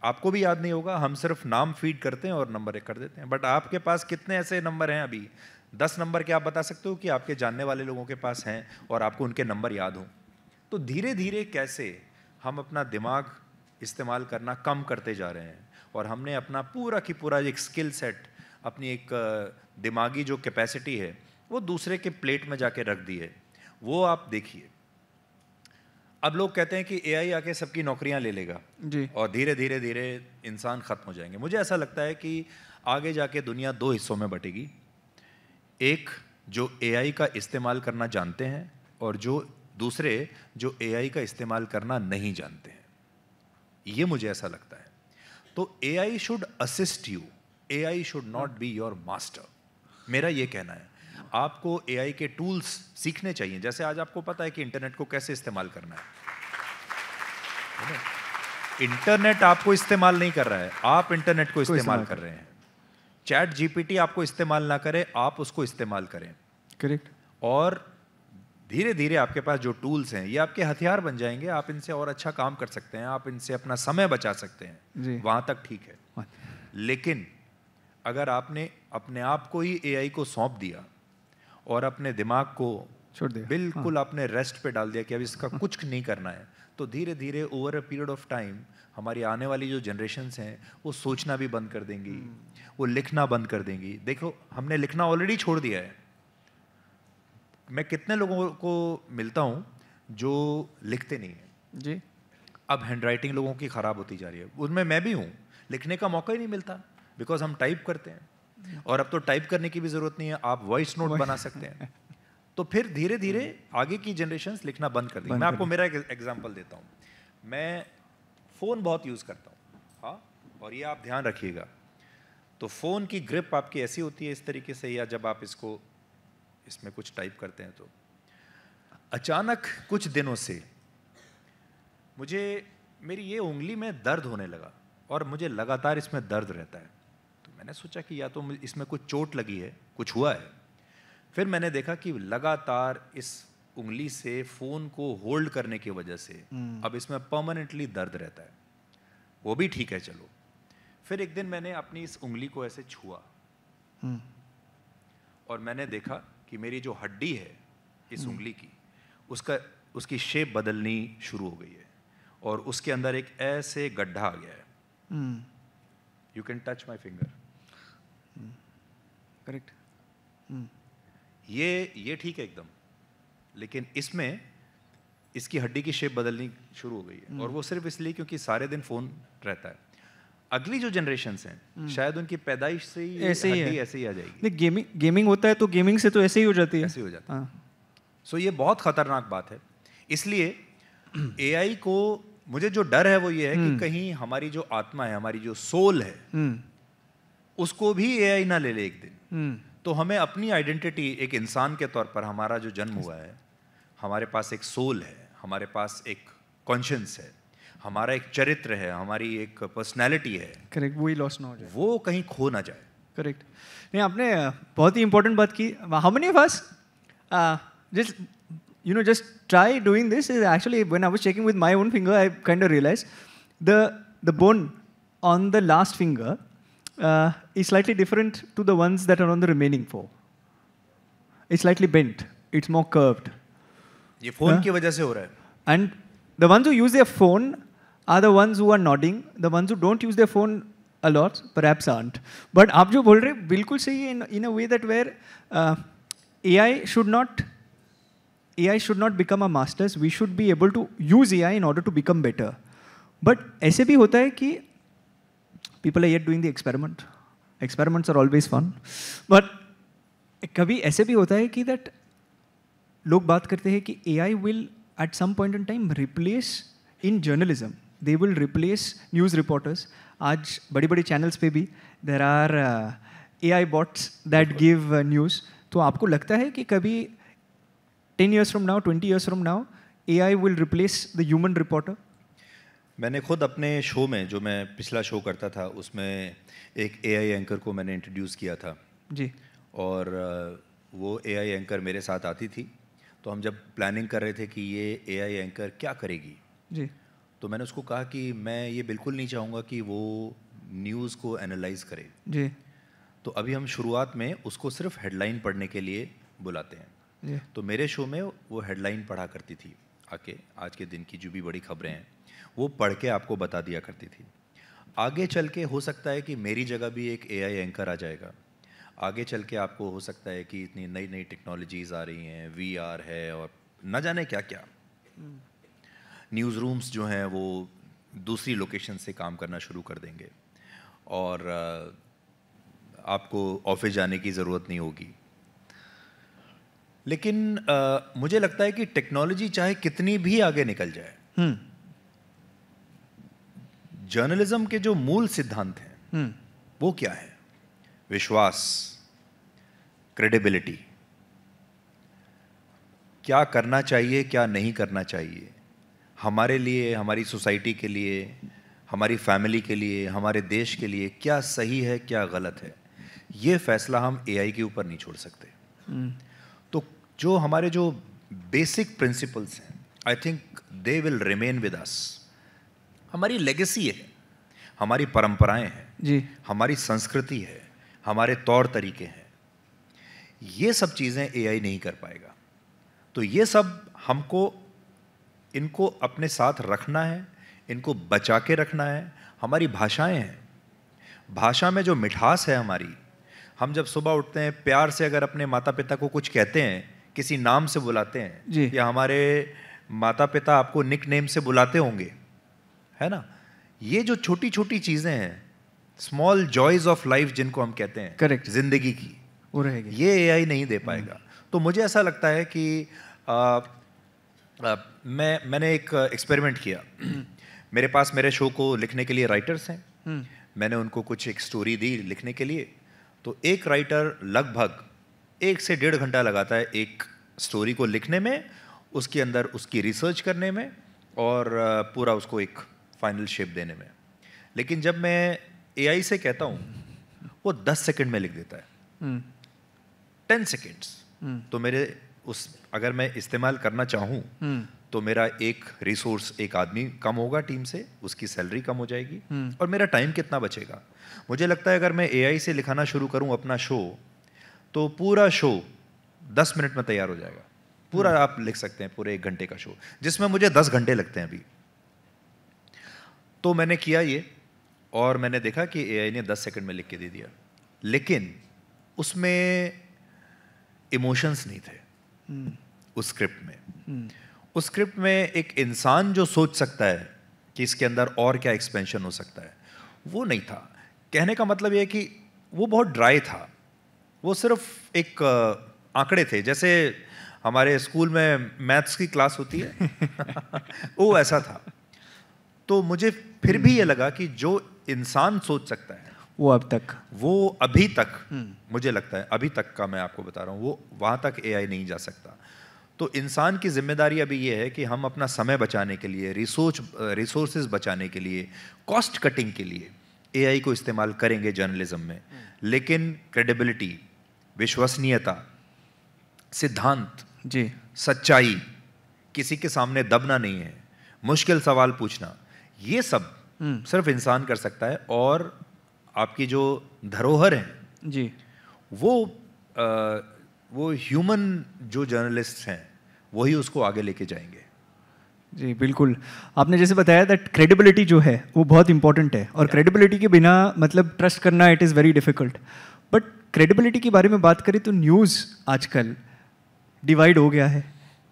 आपको भी याद नहीं होगा, हम सिर्फ नाम फीड करते हैं और नंबर कर देते हैं। बट आपके पास कितने ऐसे नंबर हैं? अभी 10 नंबर क्या आप बता सकते हो कि आपके जानने वाले लोगों के पास हैं और आपको उनके नंबर याद हों? तो धीरे धीरे कैसे हम अपना दिमाग इस्तेमाल करना कम करते जा रहे हैं और हमने अपना पूरा की पूरा एक स्किल सेट, अपनी एक दिमागी जो कैपेसिटी है वो दूसरे के प्लेट में जाके रख दी है। वो आप देखिए, अब लोग कहते हैं कि एआई आके सबकी नौकरियां ले लेगा जी। और धीरे धीरे धीरे इंसान खत्म हो जाएंगे। मुझे ऐसा लगता है कि आगे जाके दुनिया 2 हिस्सों में बटेगी। एक जो एआई का इस्तेमाल करना जानते हैं और दूसरे जो एआई का इस्तेमाल करना नहीं जानते हैं। ये मुझे ऐसा लगता है। तो AI should assist you, AI should not be your master, मेरा ये कहना है। आपको एआई के टूल्स सीखने चाहिए। जैसे आज आपको पता है कि इंटरनेट को कैसे इस्तेमाल करना है। इंटरनेट आपको इस्तेमाल नहीं कर रहा है, आप इंटरनेट को इस्तेमाल कर रहे हैं। चैट जीपीटी आपको इस्तेमाल ना करे, आप उसको इस्तेमाल करें। करेक्ट। और धीरे धीरे आपके पास जो टूल्स हैं ये आपके हथियार बन जाएंगे। आप इनसे और अच्छा काम कर सकते हैं, आप इनसे अपना समय बचा सकते हैं। वहां तक ठीक है, लेकिन अगर आपने अपने आप को ही एआई को सौंप दिया और अपने दिमाग को छोड़ दिया, बिल्कुल आपने रेस्ट पे डाल दिया कि अब इसका कुछ नहीं करना है, तो धीरे धीरे over a period of time हमारी आने वाली जो जनरेशन्स हैं वो सोचना भी बंद कर देंगी, वो लिखना बंद कर देंगी। देखो, हमने लिखना ऑलरेडी छोड़ दिया है। मैं कितने लोगों को मिलता हूँ जो लिखते नहीं हैं जी। अब हैंडराइटिंग लोगों की ख़राब होती जा रही है, उनमें मैं भी हूँ। लिखने का मौका ही नहीं मिलता बिकॉज हम टाइप करते हैं, और अब तो टाइप करने की भी ज़रूरत नहीं है, आप वॉइस नोट बना सकते हैं। तो फिर धीरे धीरे आगे की जनरेशन्स लिखना बंद कर देंगी। मैं आपको मेरा एक एग्जाम्पल देता हूँ। मैं फ़ोन बहुत यूज़ करता हूँ, हाँ, और ये आप ध्यान रखिएगा। तो फ़ोन की ग्रिप आपकी ऐसी होती है इस तरीके से, या जब आप इसमें कुछ टाइप करते हैं तो अचानक कुछ दिनों से मुझे मेरी ये उंगली में दर्द होने लगा और मुझे लगातार इसमें दर्द रहता है। तो मैंने सोचा कि या तो इसमें कुछ चोट लगी है, कुछ हुआ है। फिर मैंने देखा कि लगातार इस उंगली से फ़ोन को होल्ड करने की वजह से अब इसमें परमानेंटली दर्द रहता है। वो भी ठीक है, चलो। फिर एक दिन मैंने अपनी इस उंगली को ऐसे छुआ और मैंने देखा कि मेरी जो हड्डी है इस उंगली की, उसकी शेप बदलनी शुरू हो गई है और उसके अंदर एक ऐसे गड्ढा आ गया है। You can touch my finger. Correct. ये ठीक है एकदम, लेकिन इसमें इसकी हड्डी की शेप बदलनी शुरू हो गई है। और वो सिर्फ इसलिए क्योंकि सारे दिन फोन रहता है। अगली जो जनरेशन्स हैं शायद उनकी पैदाइश से ही हड्डी ऐसे ही आ जाएगी। गेमिंग होता है तो गेमिंग से तो ऐसे ही हो जाती है, ऐसे ही हो जाता है। सो ये बहुत खतरनाक बात है। इसलिए एआई को मुझे जो डर है वो ये है कि कहीं हमारी जो आत्मा है, हमारी जो सोल है, उसको भी एआई ना ले ले एक दिन। तो हमें अपनी आइडेंटिटी एक इंसान के तौर पर, हमारा जो जन्म हुआ है, हमारे पास एक सोल है, हमारे पास एक कॉन्शियंस है, हमारा एक चरित्र है, हमारी एक पर्सनैलिटी है। करेक्ट, वही लॉस ना हो जाए, वो कहीं खो ना जाए। करेक्ट। नहीं, आपने बहुत ही इंपॉर्टेंट बात की। How many of us just try doing this? Is actually, when I was checking with my own finger, I kind of realized the bone on the last finger is slightly different to the ones that are on the remaining four. It's slightly bent. It's more curved. ये phone की वजह से हो रहा है। And the ones who use their phone are the ones who are nodding. The ones who don't use their phone a lot perhaps aren't. But आप जो बोल रहे हैं बिल्कुल सही है, in a way that where AI should not become our masters. We should be able to use AI in order to become better. But ऐसे भी होता है कि people are yet doing the experiment. Experiments are always fun. But कभी ऐसे भी होता है कि that लोग बात करते हैं कि AI will at some point in time replace in journalism. They will replace news reporters. आज बड़ी बड़ी channels पे भी there are AI bots that give news. तो आपको लगता है कि कभी 10 years from now, 20 years from now, AI will replace the human reporter? मैंने खुद अपने शो में, जो मैं पिछला शो करता था, उसमें एक AI एंकर को मैंने इंट्रोड्यूस किया था जी। और वो एआई एंकर मेरे साथ आती थी, तो हम जब प्लानिंग कर रहे थे कि ये एआई एंकर क्या करेगी जी, तो मैंने उसको कहा कि मैं ये बिल्कुल नहीं चाहूँगा कि वो न्यूज़ को एनालाइज करे। जी, तो अभी हम शुरुआत में उसको सिर्फ हेडलाइन पढ़ने के लिए बुलाते हैं। जी, तो मेरे शो में वो हेडलाइन पढ़ा करती थी आके, आज के दिन की जो भी बड़ी खबरें हैं वो पढ़ के आपको बता दिया करती थी। आगे चल के हो सकता है कि मेरी जगह भी एक एआई एंकर आ जाएगा। आगे चल के आपको हो सकता है कि इतनी नई नई टेक्नोलॉजीज़ आ रही हैं, वीआर है और न जाने क्या क्या। न्यूज़ रूम्स जो हैं वो दूसरी लोकेशन से काम करना शुरू कर देंगे और आपको ऑफिस जाने की ज़रूरत नहीं होगी। लेकिन मुझे लगता है कि टेक्नोलॉजी चाहे कितनी भी आगे निकल जाए, जर्नलिज्म के जो मूल सिद्धांत हैं वो क्या है? विश्वास, क्रेडिबिलिटी, क्या करना चाहिए क्या नहीं करना चाहिए, हमारे लिए, हमारी सोसाइटी के लिए, हमारी फैमिली के लिए, हमारे देश के लिए क्या सही है क्या गलत है, ये फैसला हम एआई के ऊपर नहीं छोड़ सकते। तो जो हमारे जो बेसिक प्रिंसिपल्स हैं, I think they will remain with us. हमारी लेगेसी है, हमारी परंपराएं हैं जी, हमारी संस्कृति है, हमारे तौर तरीके हैं, ये सब चीज़ें एआई नहीं कर पाएगा। तो ये सब हमको इनको अपने साथ रखना है, इनको बचा के रखना है। हमारी भाषाएं हैं, भाषा में जो मिठास है हमारी, हम जब सुबह उठते हैं प्यार से अगर अपने माता पिता को कुछ कहते हैं, किसी नाम से बुलाते हैं, या हमारे माता पिता आपको निक नेम से बुलाते होंगे, है ना, ये जो छोटी छोटी चीज़ें हैं, स्मॉल जॉयज ऑफ लाइफ जिनको हम कहते हैं, करेक्ट, जिंदगी की, वो रहेगी, ये एआई नहीं दे पाएगा। तो मुझे ऐसा लगता है कि मैंने एक एक्सपेरिमेंट किया। मेरे पास मेरे शो को लिखने के लिए राइटर्स हैं, मैंने उनको कुछ एक स्टोरी दी लिखने के लिए। तो एक राइटर लगभग 1 से 1.5 घंटा लगाता है एक स्टोरी को लिखने में, उसके अंदर उसकी रिसर्च करने में और पूरा उसको एक फाइनल शेप देने में। लेकिन जब मैं एआई से कहता हूँ वो 10 सेकंड में लिख देता है, 10 सेकेंड्स। तो मेरे उस अगर मैं इस्तेमाल करना चाहूँ तो मेरा एक रिसोर्स, एक आदमी कम होगा टीम से, उसकी सैलरी कम हो जाएगी और मेरा टाइम कितना बचेगा। मुझे लगता है अगर मैं एआई से लिखाना शुरू करूँ अपना शो, तो पूरा शो 10 मिनट में तैयार हो जाएगा। पूरा आप लिख सकते हैं पूरे 1 घंटे का शो, जिसमें मुझे 10 घंटे लगते हैं अभी। तो मैंने किया ये और मैंने देखा कि एआई ने 10 सेकंड में लिख के दे दिया, लेकिन उसमें इमोशंस नहीं थे उस स्क्रिप्ट में। उस स्क्रिप्ट में एक इंसान जो सोच सकता है कि इसके अंदर और क्या एक्सपेंशन हो सकता है, वो नहीं था। कहने का मतलब ये है कि वो बहुत ड्राई था, वो सिर्फ एक आंकड़े थे, जैसे हमारे स्कूल में मैथ्स की क्लास होती है वो ऐसा था। तो मुझे फिर भी ये लगा कि जो इंसान सोच सकता है वो अभी तक मुझे लगता है अभी तक का, मैं आपको बता रहा हूँ, वो वहाँ तक एआई नहीं जा सकता। तो इंसान की जिम्मेदारी अभी ये है कि हम अपना समय बचाने के लिए, रिसोर्सेज बचाने के लिए, कॉस्ट कटिंग के लिए एआई को इस्तेमाल करेंगे जर्नलिज्म में। लेकिन क्रेडिबिलिटी, विश्वसनीयता, सिद्धांत, जी, सच्चाई, किसी के सामने दबना नहीं है, मुश्किल सवाल पूछना, ये सब सिर्फ इंसान कर सकता है। और आपकी जो धरोहर है जी, वो ह्यूमन जो जर्नलिस्ट हैं वही उसको आगे लेके जाएंगे। जी बिल्कुल। आपने जैसे बताया दैट क्रेडिबिलिटी जो है वो बहुत इंपॉर्टेंट है, और क्रेडिबिलिटी के बिना मतलब ट्रस्ट करना it is very difficult. But credibility के बारे में बात करें तो न्यूज़ आजकल डिवाइड हो गया है।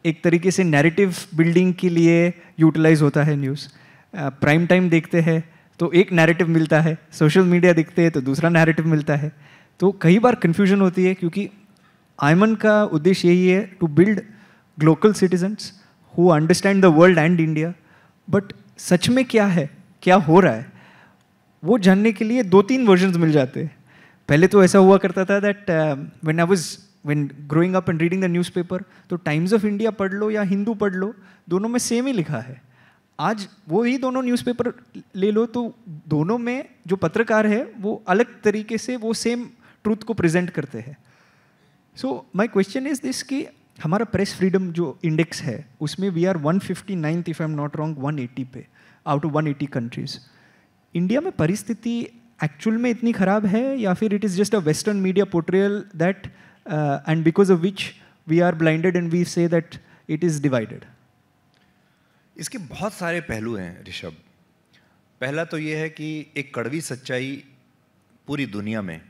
एक तरीके से नैरेटिव बिल्डिंग के लिए यूटिलाइज होता है न्यूज़। प्राइम टाइम देखते हैं तो एक नैरेटिव मिलता है, सोशल मीडिया देखते हैं तो दूसरा नैरेटिव मिलता है। तो कई बार कन्फ्यूजन होती है, क्योंकि आयमन का उद्देश्य यही है to build global citizens who understand the world and India. But सच में क्या है, क्या हो रहा है, वो जानने के लिए 2-3 वर्जन्स मिल जाते हैं। पहले तो ऐसा हुआ करता था that when growing up and reading the newspaper, तो टाइम्स ऑफ इंडिया पढ़ लो या हिंदू पढ़ लो, दोनों में सेम ही लिखा है। आज वो ही दोनों न्यूज़पेपर ले लो तो दोनों में जो पत्रकार है वो अलग तरीके से वो सेम ट्रूथ को प्रेजेंट करते हैं। So my question is this कि हमारा प्रेस फ्रीडम जो इंडेक्स है उसमें we are 159th if I am not wrong 180 पे आउट ऑफ 180 कंट्रीज. इंडिया में परिस्थिति एक्चुअल में इतनी खराब है या फिर it is just a western media portrayal that and because of which we are blinded and we say that it is divided? इसके बहुत सारे पहलू हैं ऋषभ. पहला तो ये है कि एक कड़वी सच्चाई पूरी दुनिया में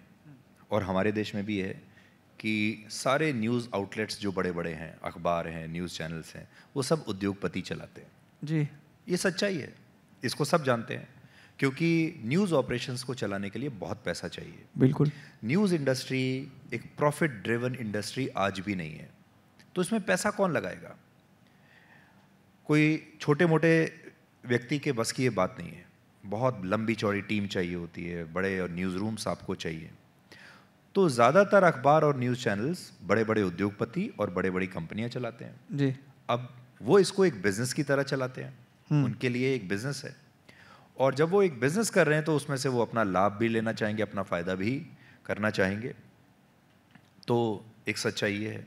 और हमारे देश में भी है कि सारे न्यूज़ आउटलेट्स जो बड़े बड़े हैं, अखबार हैं, न्यूज़ चैनल्स हैं, वो सब उद्योगपति चलाते हैं. जी, ये सच्चाई है, इसको सब जानते हैं. क्योंकि न्यूज़ ऑपरेशंस को चलाने के लिए बहुत पैसा चाहिए. बिल्कुल. न्यूज़ इंडस्ट्री एक प्रॉफिट ड्रिवन इंडस्ट्री आज भी नहीं है. तो इसमें पैसा कौन लगाएगा? कोई छोटे मोटे व्यक्ति के बस की ये बात नहीं है. बहुत लंबी चौड़ी टीम चाहिए होती है, बड़े और न्यूज़ रूम्स आपको चाहिए. तो ज़्यादातर अखबार और न्यूज़ चैनल्स बड़े बड़े उद्योगपति और बड़े बड़ी कंपनियां चलाते हैं. जी. अब वो इसको एक बिजनेस की तरह चलाते हैं. उनके लिए एक बिजनेस है, और जब वो एक बिजनेस कर रहे हैं तो उसमें से वो अपना लाभ भी लेना चाहेंगे, अपना फ़ायदा भी करना चाहेंगे. तो एक सच्चाई ये है.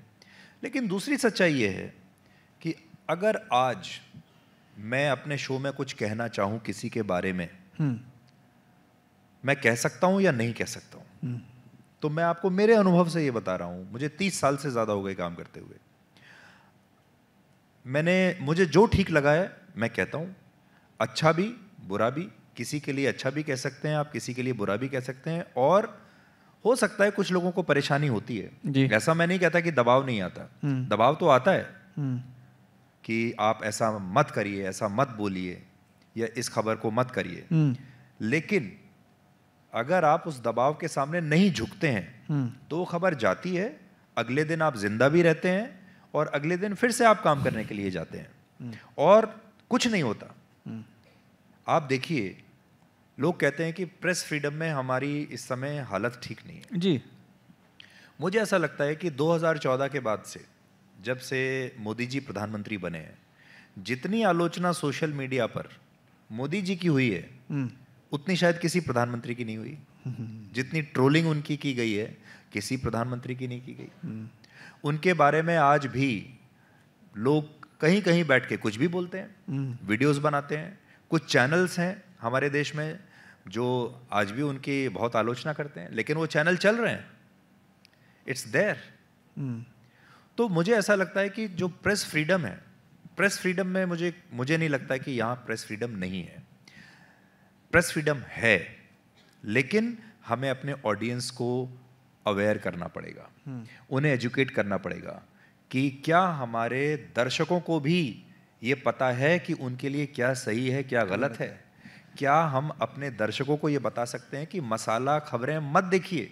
लेकिन दूसरी सच्चाई ये है कि अगर आज मैं अपने शो में कुछ कहना चाहूँ किसी के बारे में, मैं कह सकता हूँ या नहीं कह सकता हूँ? तो मैं आपको मेरे अनुभव से ये बता रहा हूँ. मुझे 30 साल से ज़्यादा हो गए काम करते हुए. मुझे जो ठीक लगा है मैं कहता हूँ. अच्छा भी बुरा भी. किसी के लिए अच्छा भी कह सकते हैं आप, किसी के लिए बुरा भी कह सकते हैं. और हो सकता है कुछ लोगों को परेशानी होती है. ऐसा मैं नहीं कहता कि दबाव नहीं आता. दबाव तो आता है कि आप ऐसा मत करिए, ऐसा मत बोलिए, या इस खबर को मत करिए. लेकिन अगर आप उस दबाव के सामने नहीं झुकते हैं तो वो खबर जाती है. अगले दिन आप जिंदा भी रहते हैं और अगले दिन फिर से आप काम करने के लिए जाते हैं और कुछ नहीं होता. आप देखिए, लोग कहते हैं कि प्रेस फ्रीडम में हमारी इस समय हालत ठीक नहीं है. जी. मुझे ऐसा लगता है कि 2014 के बाद से, जब से मोदी जी प्रधानमंत्री बने हैं, जितनी आलोचना सोशल मीडिया पर मोदी जी की हुई है उतनी शायद किसी प्रधानमंत्री की नहीं हुई. जितनी ट्रोलिंग उनकी की गई है किसी प्रधानमंत्री की नहीं की गई. उनके बारे में आज भी लोग कहीं कहीं बैठ के कुछ भी बोलते हैं, वीडियोस बनाते हैं. कुछ चैनल्स हैं हमारे देश में जो आज भी उनकी बहुत आलोचना करते हैं, लेकिन वो चैनल चल रहे हैं. It's there. तो मुझे ऐसा लगता है कि जो प्रेस फ्रीडम है, प्रेस फ्रीडम में मुझे नहीं लगता है कि यहाँ प्रेस फ्रीडम नहीं है. प्रेस फ्रीडम है, लेकिन हमें अपने ऑडियंस को अवेयर करना पड़ेगा. उन्हें एजुकेट करना पड़ेगा कि क्या हमारे दर्शकों को भी ये पता है कि उनके लिए क्या सही है, क्या गलत है. क्या हम अपने दर्शकों को ये बता सकते हैं कि मसाला खबरें मत देखिए.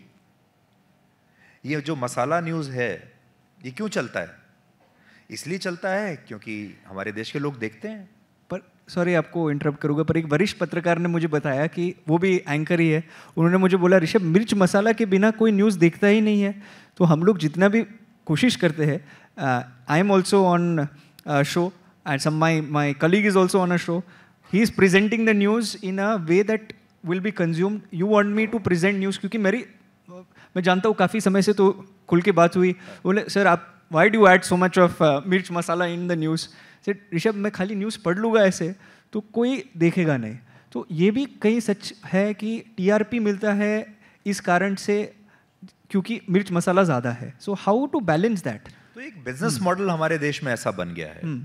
ये जो मसाला न्यूज़ है ये क्यों चलता है? इसलिए चलता है क्योंकि हमारे देश के लोग देखते हैं. पर सॉरी आपको इंटरप्ट करूँगा, पर एक वरिष्ठ पत्रकार ने मुझे बताया कि वो भी एंकर ही है. उन्होंने मुझे बोला, ऋषभ, मिर्च मसाला के बिना कोई न्यूज़ देखता ही नहीं है. तो हम लोग जितना भी कोशिश करते हैं, I am also on show and my colleague is also on a show. He is presenting the news in a way that will be consumed. You want me to present news? क्योंकि मैं जानता हूँ काफ़ी समय से तो खुल के बात हुई. बोले, सर आप why do you add so much of मिर्च मसाला in the news? Sir Rishabh, मैं खाली न्यूज़ पढ़ लूँगा ऐसे तो कोई देखेगा नहीं. तो ये भी कहीं सच है कि TRP मिलता है इस कारण से क्योंकि मिर्च मसाला ज़्यादा है. So how to balance that? तो एक बिजनेस मॉडल हमारे देश में ऐसा बन गया है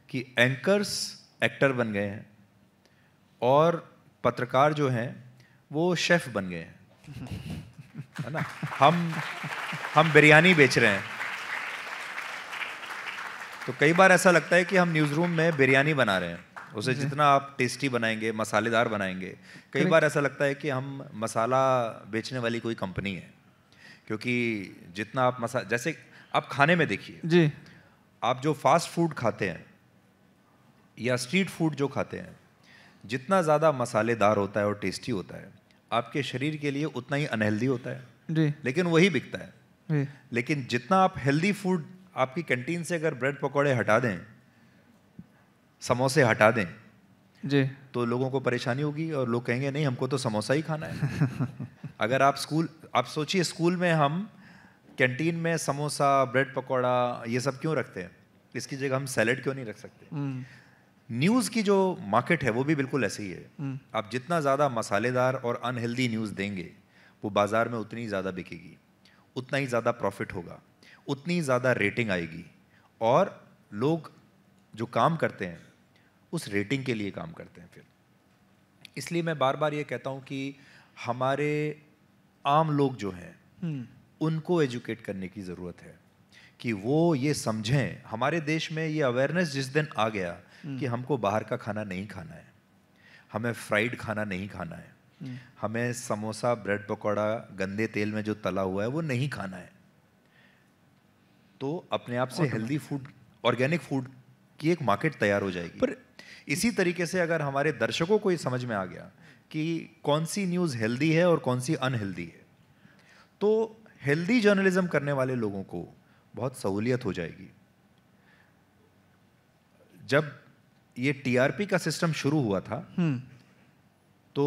कि एंकर्स एक्टर बन गए हैं और पत्रकार जो हैं वो शेफ बन गए हैं, है ना. हम बिरयानी बेच रहे हैं. तो कई बार ऐसा लगता है कि हम न्यूज़ रूम में बिरयानी बना रहे हैं. उसे जितना आप टेस्टी बनाएंगे, मसालेदार बनाएंगे, कई बार ऐसा लगता है कि हम मसाला बेचने वाली कोई कंपनी है. क्योंकि जितना आप जैसे आप खाने में देखिए जी, आप जो फास्ट फूड खाते हैं या स्ट्रीट फूड जो खाते हैं, जितना ज़्यादा मसालेदार होता है और टेस्टी होता है, आपके शरीर के लिए उतना ही अनहेल्दी होता है जी. लेकिन वही बिकता है जी. लेकिन जितना आप हेल्दी फूड, आपकी कैंटीन से अगर ब्रेड पकौड़े हटा दें, समोसे हटा दें जी, तो लोगों को परेशानी होगी और लोग कहेंगे नहीं, हमको तो समोसा ही खाना है. अगर आप सोचिए, स्कूल में हम कैंटीन में समोसा, ब्रेड पकौड़ा ये सब क्यों रखते हैं? इसकी जगह हम सैलेड क्यों नहीं रख सकते? न्यूज़ की जो मार्केट है वो भी बिल्कुल ऐसे ही है। आप जितना ज़्यादा मसालेदार और अनहेल्दी न्यूज़ देंगे वो बाज़ार में उतनी ज़्यादा बिकेगी, उतना ही ज़्यादा प्रॉफिट होगा, उतनी ज़्यादा रेटिंग आएगी, और लोग जो काम करते हैं उस रेटिंग के लिए काम करते हैं फिर। इसलिए मैं बार बार ये कहता हूँ कि हमारे आम लोग जो हैं उनको एजुकेट करने की ज़रूरत है कि वो ये समझें। हमारे देश में ये अवेयरनेस जिस दिन आ गया कि हमको बाहर का खाना नहीं खाना है, हमें फ्राइड खाना नहीं खाना है, हमें समोसा, ब्रेड पकौड़ा, गंदे तेल में जो तला हुआ है वो नहीं खाना है, तो अपने आप से हेल्दी फूड, ऑर्गेनिक फूड की एक मार्केट तैयार हो जाएगी। पर इसी तरीके से अगर हमारे दर्शकों को ये समझ में आ गया कि कौन सी न्यूज़ हेल्दी है और कौन सी अनहेल्दी है, तो हेल्दी जर्नलिज्म करने वाले लोगों को बहुत सहूलियत हो जाएगी। जब ये टीआरपी का सिस्टम शुरू हुआ था तो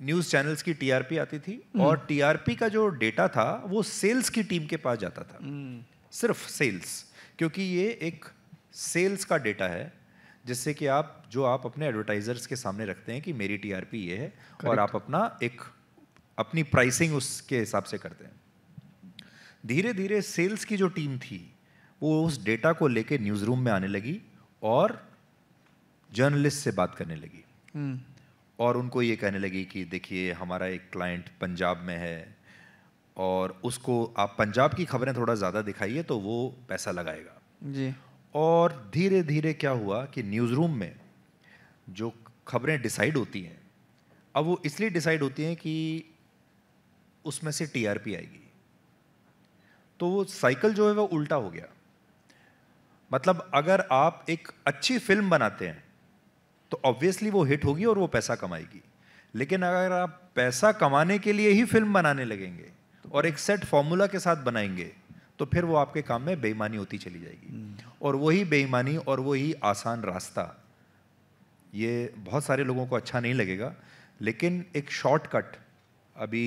न्यूज़ चैनल्स की टीआरपी आती थी और टीआरपी का जो डेटा था वो सेल्स की टीम के पास जाता था, सिर्फ सेल्स, क्योंकि ये एक सेल्स का डेटा है जिससे कि आप अपने एडवर्टाइजर्स के सामने रखते हैं कि मेरी टीआरपी ये है, और आप अपनी प्राइसिंग उसके हिसाब से करते हैं। धीरे धीरे सेल्स की जो टीम थी वो उस डेटा को लेके न्यूज़ रूम में आने लगी और जर्नलिस्ट से बात करने लगी, और उनको ये कहने लगी कि देखिए हमारा एक क्लाइंट पंजाब में है और उसको आप पंजाब की खबरें थोड़ा ज़्यादा दिखाइए तो वो पैसा लगाएगा जी। और धीरे धीरे क्या हुआ कि न्यूज़ रूम में जो खबरें डिसाइड होती हैं, अब वो इसलिए डिसाइड होती हैं कि उसमें से टीआरपी आएगी, तो वो साइकिल जो है वो उल्टा हो गया। मतलब अगर आप एक अच्छी फिल्म बनाते हैं तो ऑब्वियसली वो हिट होगी और वो पैसा कमाएगी, लेकिन अगर आप पैसा कमाने के लिए ही फिल्म बनाने लगेंगे और एक सेट फॉर्मूला के साथ बनाएंगे तो फिर वो आपके काम में बेईमानी होती चली जाएगी। और वही बेईमानी और वही आसान रास्ता, ये बहुत सारे लोगों को अच्छा नहीं लगेगा, लेकिन एक शॉर्टकट अभी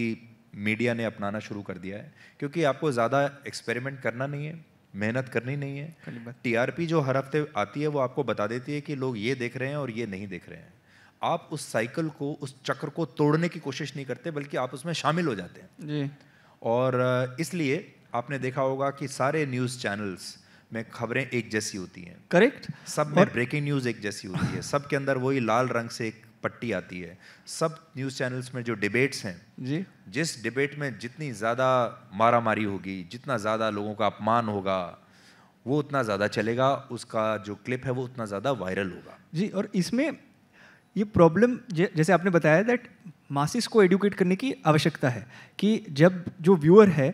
मीडिया ने अपनाना शुरू कर दिया है, क्योंकि आपको ज़्यादा एक्सपेरिमेंट करना नहीं है, मेहनत करनी नहीं है। टीआरपी जो हर हफ्ते आती है वो आपको बता देती है कि लोग ये देख रहे हैं और ये नहीं देख रहे हैं। आप उस साइकिल को, उस चक्र को तोड़ने की कोशिश नहीं करते, बल्कि आप उसमें शामिल हो जाते हैं जी। और इसलिए आपने देखा होगा कि सारे न्यूज़ चैनल्स में खबरें एक जैसी होती हैं। करेक्ट। सब में ब्रेकिंग न्यूज़ एक जैसी होती है, सब के अंदर वही लाल रंग से एक पट्टी आती है। सब न्यूज़ चैनल्स में जो डिबेट्स हैं जी, जिस डिबेट में जितनी ज़्यादा मारामारी होगी, जितना ज़्यादा लोगों का अपमान होगा, वो उतना ज़्यादा चलेगा, उसका जो क्लिप है वो उतना ज़्यादा वायरल होगा जी। और इसमें ये प्रॉब्लम जैसे आपने बताया दैट मासिस को एडुकेट करने की आवश्यकता है कि जब जो व्यूअर है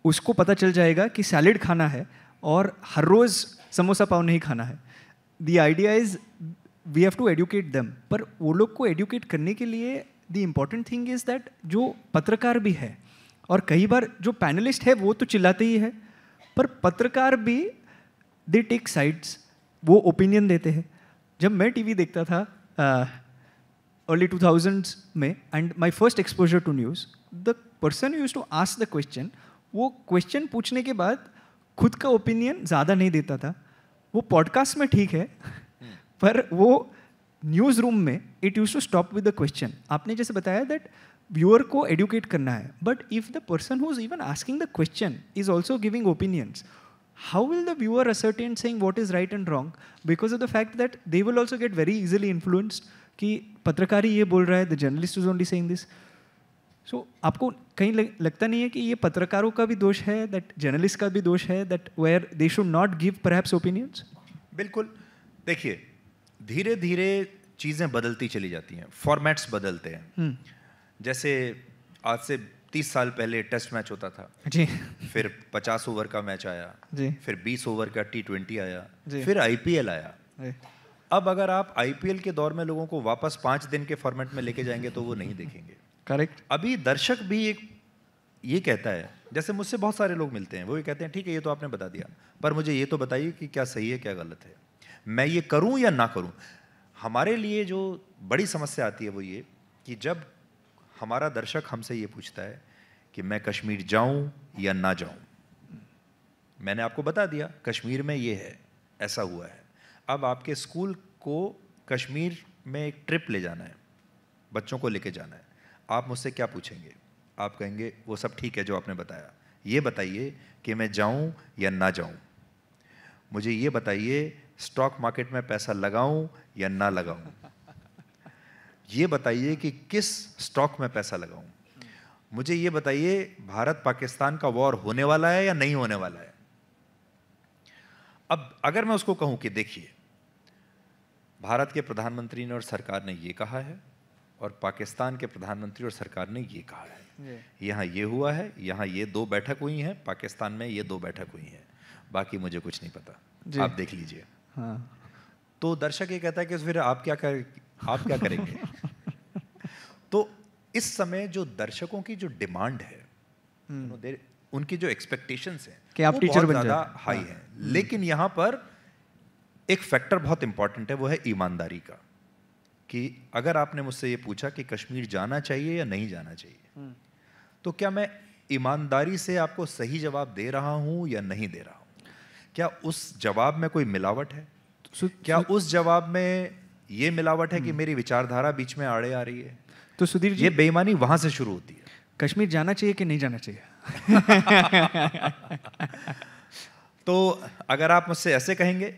उसको पता चल जाएगा कि सैलेड खाना है और हर रोज़ समोसा पाव नहीं खाना है। The idea is we have to educate them, पर वो लोग को एडुकेट करने के लिए the important thing is that जो पत्रकार भी है, और कई बार जो पैनलिस्ट है वो तो चिल्लाते ही है, पर पत्रकार भी दे टेक साइड्स, वो ओपिनियन देते हैं। जब मैं टीवी देखता था अर्ली 2000s में, and my first exposure to news, the person used to ask the question, वो क्वेश्चन पूछने के बाद खुद का ओपिनियन ज़्यादा नहीं देता था। वो पॉडकास्ट में ठीक है पर वो न्यूज़ रूम में it use to stop with the question. आपने जैसे बताया दैट व्यूअर को एडुकेट करना है, but if the person who is even asking the question is also giving opinions, how will the viewer ascertain saying what is right and wrong, because of the fact that they will also get very easily influenced कि पत्रकार ही ये बोल रहा है, the journalist is only saying this. So आपको कहीं लगता नहीं है कि ये पत्रकारों का भी दोष है, that journalist का भी दोष है, that where they should not give perhaps opinions? बिल्कुल। देखिए, धीरे धीरे चीज़ें बदलती चली जाती हैं, फॉर्मेट्स बदलते हैं। जैसे आज से 30 साल पहले टेस्ट मैच होता था जी, फिर 50 ओवर का मैच आया जी, फिर 20 ओवर का T20 आया जी, फिर IPL आया जी। अब अगर आप IPL के दौर में लोगों को वापस 5 दिन के फॉर्मेट में लेके जाएंगे तो वो नहीं देखेंगे। करेक्ट। अभी दर्शक भी एक ये कहता है, जैसे मुझसे बहुत सारे लोग मिलते हैं, वो ये कहते हैं ठीक है ये तो आपने बता दिया, पर मुझे ये तो बताइए कि क्या सही है क्या गलत है, मैं ये करूं या ना करूं। हमारे लिए जो बड़ी समस्या आती है वो ये कि जब हमारा दर्शक हमसे ये पूछता है कि मैं कश्मीर जाऊं या ना जाऊं। मैंने आपको बता दिया कश्मीर में ये है, ऐसा हुआ है। अब आपके स्कूल को कश्मीर में एक ट्रिप ले जाना है, बच्चों को लेके जाना है। आप मुझसे क्या पूछेंगे? आप कहेंगे वो सब ठीक है जो आपने बताया, ये बताइए कि मैं जाऊं या ना जाऊं। मुझे ये बताइए स्टॉक मार्केट में पैसा लगाऊं या ना लगाऊं। ये बताइए कि किस स्टॉक में पैसा लगाऊं। मुझे ये बताइए भारत पाकिस्तान का वॉर होने वाला है या नहीं होने वाला है। अब अगर मैं उसको कहूं कि देखिए भारत के प्रधानमंत्री ने और सरकार ने ये कहा है और पाकिस्तान के प्रधानमंत्री और सरकार ने ये कहा है, यहाँ ये हुआ है, यहाँ ये 2 बैठक हुई हैं, पाकिस्तान में ये 2 बैठक हुई हैं, बाकी मुझे कुछ नहीं पता, आप देख लीजिए। हाँ। तो दर्शक ये कहता है कि फिर आप क्या करेंगे? तो इस समय जो दर्शकों की जो डिमांड है, उनकी जो एक्सपेक्टेशंस हैं कि आप टीचर बन जाए, ज़्यादा हाई है। लेकिन यहाँ पर एक फैक्टर बहुत इंपॉर्टेंट है, वो है ईमानदारी का। कि अगर आपने मुझसे ये पूछा कि कश्मीर जाना चाहिए या नहीं जाना चाहिए, तो क्या मैं ईमानदारी से आपको सही जवाब दे रहा हूं या नहीं दे रहा हूं? क्या उस जवाब में कोई मिलावट है? क्या उस जवाब में ये मिलावट है कि मेरी विचारधारा बीच में आड़े आ रही है? तो सुधीर जी, ये बेईमानी वहां से शुरू होती है। कश्मीर जाना चाहिए कि नहीं जाना चाहिए? तो अगर आप मुझसे ऐसे कहेंगे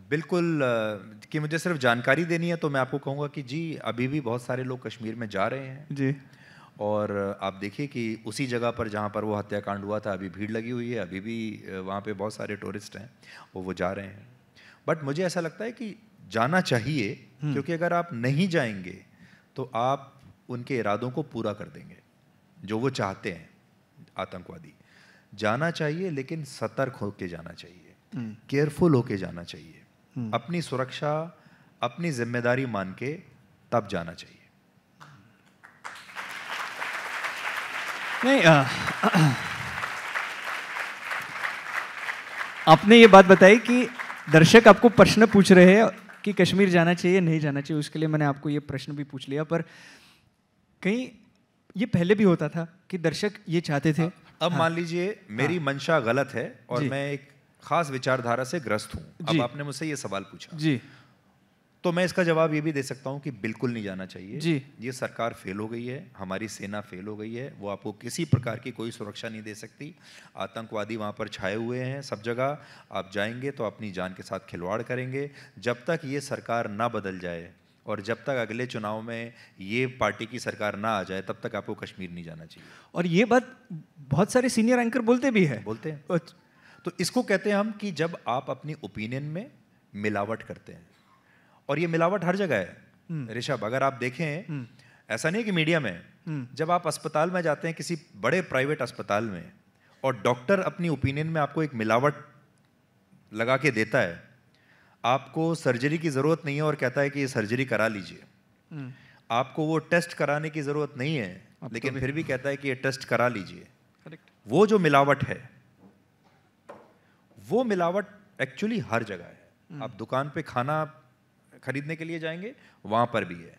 बिल्कुल कि मुझे सिर्फ जानकारी देनी है, तो मैं आपको कहूँगा कि जी अभी भी बहुत सारे लोग कश्मीर में जा रहे हैं जी। और आप देखिए कि उसी जगह पर जहाँ पर वो हत्याकांड हुआ था अभी भीड़ लगी हुई है, अभी भी वहाँ पे बहुत सारे टूरिस्ट हैं वो जा रहे हैं। बट मुझे ऐसा लगता है कि जाना चाहिए, क्योंकि अगर आप नहीं जाएंगे तो आप उनके इरादों को पूरा कर देंगे जो वो चाहते हैं, आतंकवादी। जाना चाहिए लेकिन सतर्क होके जाना चाहिए, केयरफुल होके जाना चाहिए, अपनी सुरक्षा अपनी जिम्मेदारी मान के तब जाना चाहिए। नहीं, आपने ये बात बताई कि दर्शक आपको प्रश्न पूछ रहे हैं कि कश्मीर जाना चाहिए नहीं जाना चाहिए, उसके लिए मैंने आपको ये प्रश्न भी पूछ लिया। पर कहीं ये पहले भी होता था कि दर्शक ये चाहते थे। अब मान लीजिए मेरी मंशा गलत है और मैं एक खास विचारधारा से ग्रस्त हूं। अब आपने मुझसे ये सवाल पूछा जी, तो मैं इसका जवाब ये भी दे सकता हूं कि बिल्कुल नहीं जाना चाहिए जी। ये सरकार फेल हो गई है, हमारी सेना फेल हो गई है, वो आपको किसी प्रकार की कोई सुरक्षा नहीं दे सकती। आतंकवादी वहां पर छाए हुए हैं सब जगह, आप जाएंगे तो अपनी जान के साथ खिलवाड़ करेंगे। जब तक ये सरकार ना बदल जाए और जब तक अगले चुनाव में ये पार्टी की सरकार ना आ जाए, तब तक आपको कश्मीर नहीं जाना चाहिए। और ये बात बहुत सारे सीनियर एंकर बोलते भी है। बोलते हैं। तो इसको कहते हैं हम कि जब आप अपनी ओपिनियन में मिलावट करते हैं, और ये मिलावट हर जगह है ऋषभ। अगर आप देखें, ऐसा नहीं है कि मीडिया में, जब आप अस्पताल में जाते हैं किसी बड़े प्राइवेट अस्पताल में और डॉक्टर अपनी ओपिनियन में आपको एक मिलावट लगा के देता है, आपको सर्जरी की जरूरत नहीं है और कहता है कि ये सर्जरी करा लीजिए, आपको वो टेस्ट कराने की जरूरत नहीं है लेकिन फिर भी कहता है कि ये टेस्ट करा लीजिए। वो जो मिलावट है, वो मिलावट एक्चुअली हर जगह है। आप दुकान पे खाना खरीदने के लिए जाएंगे, वहां पर भी है।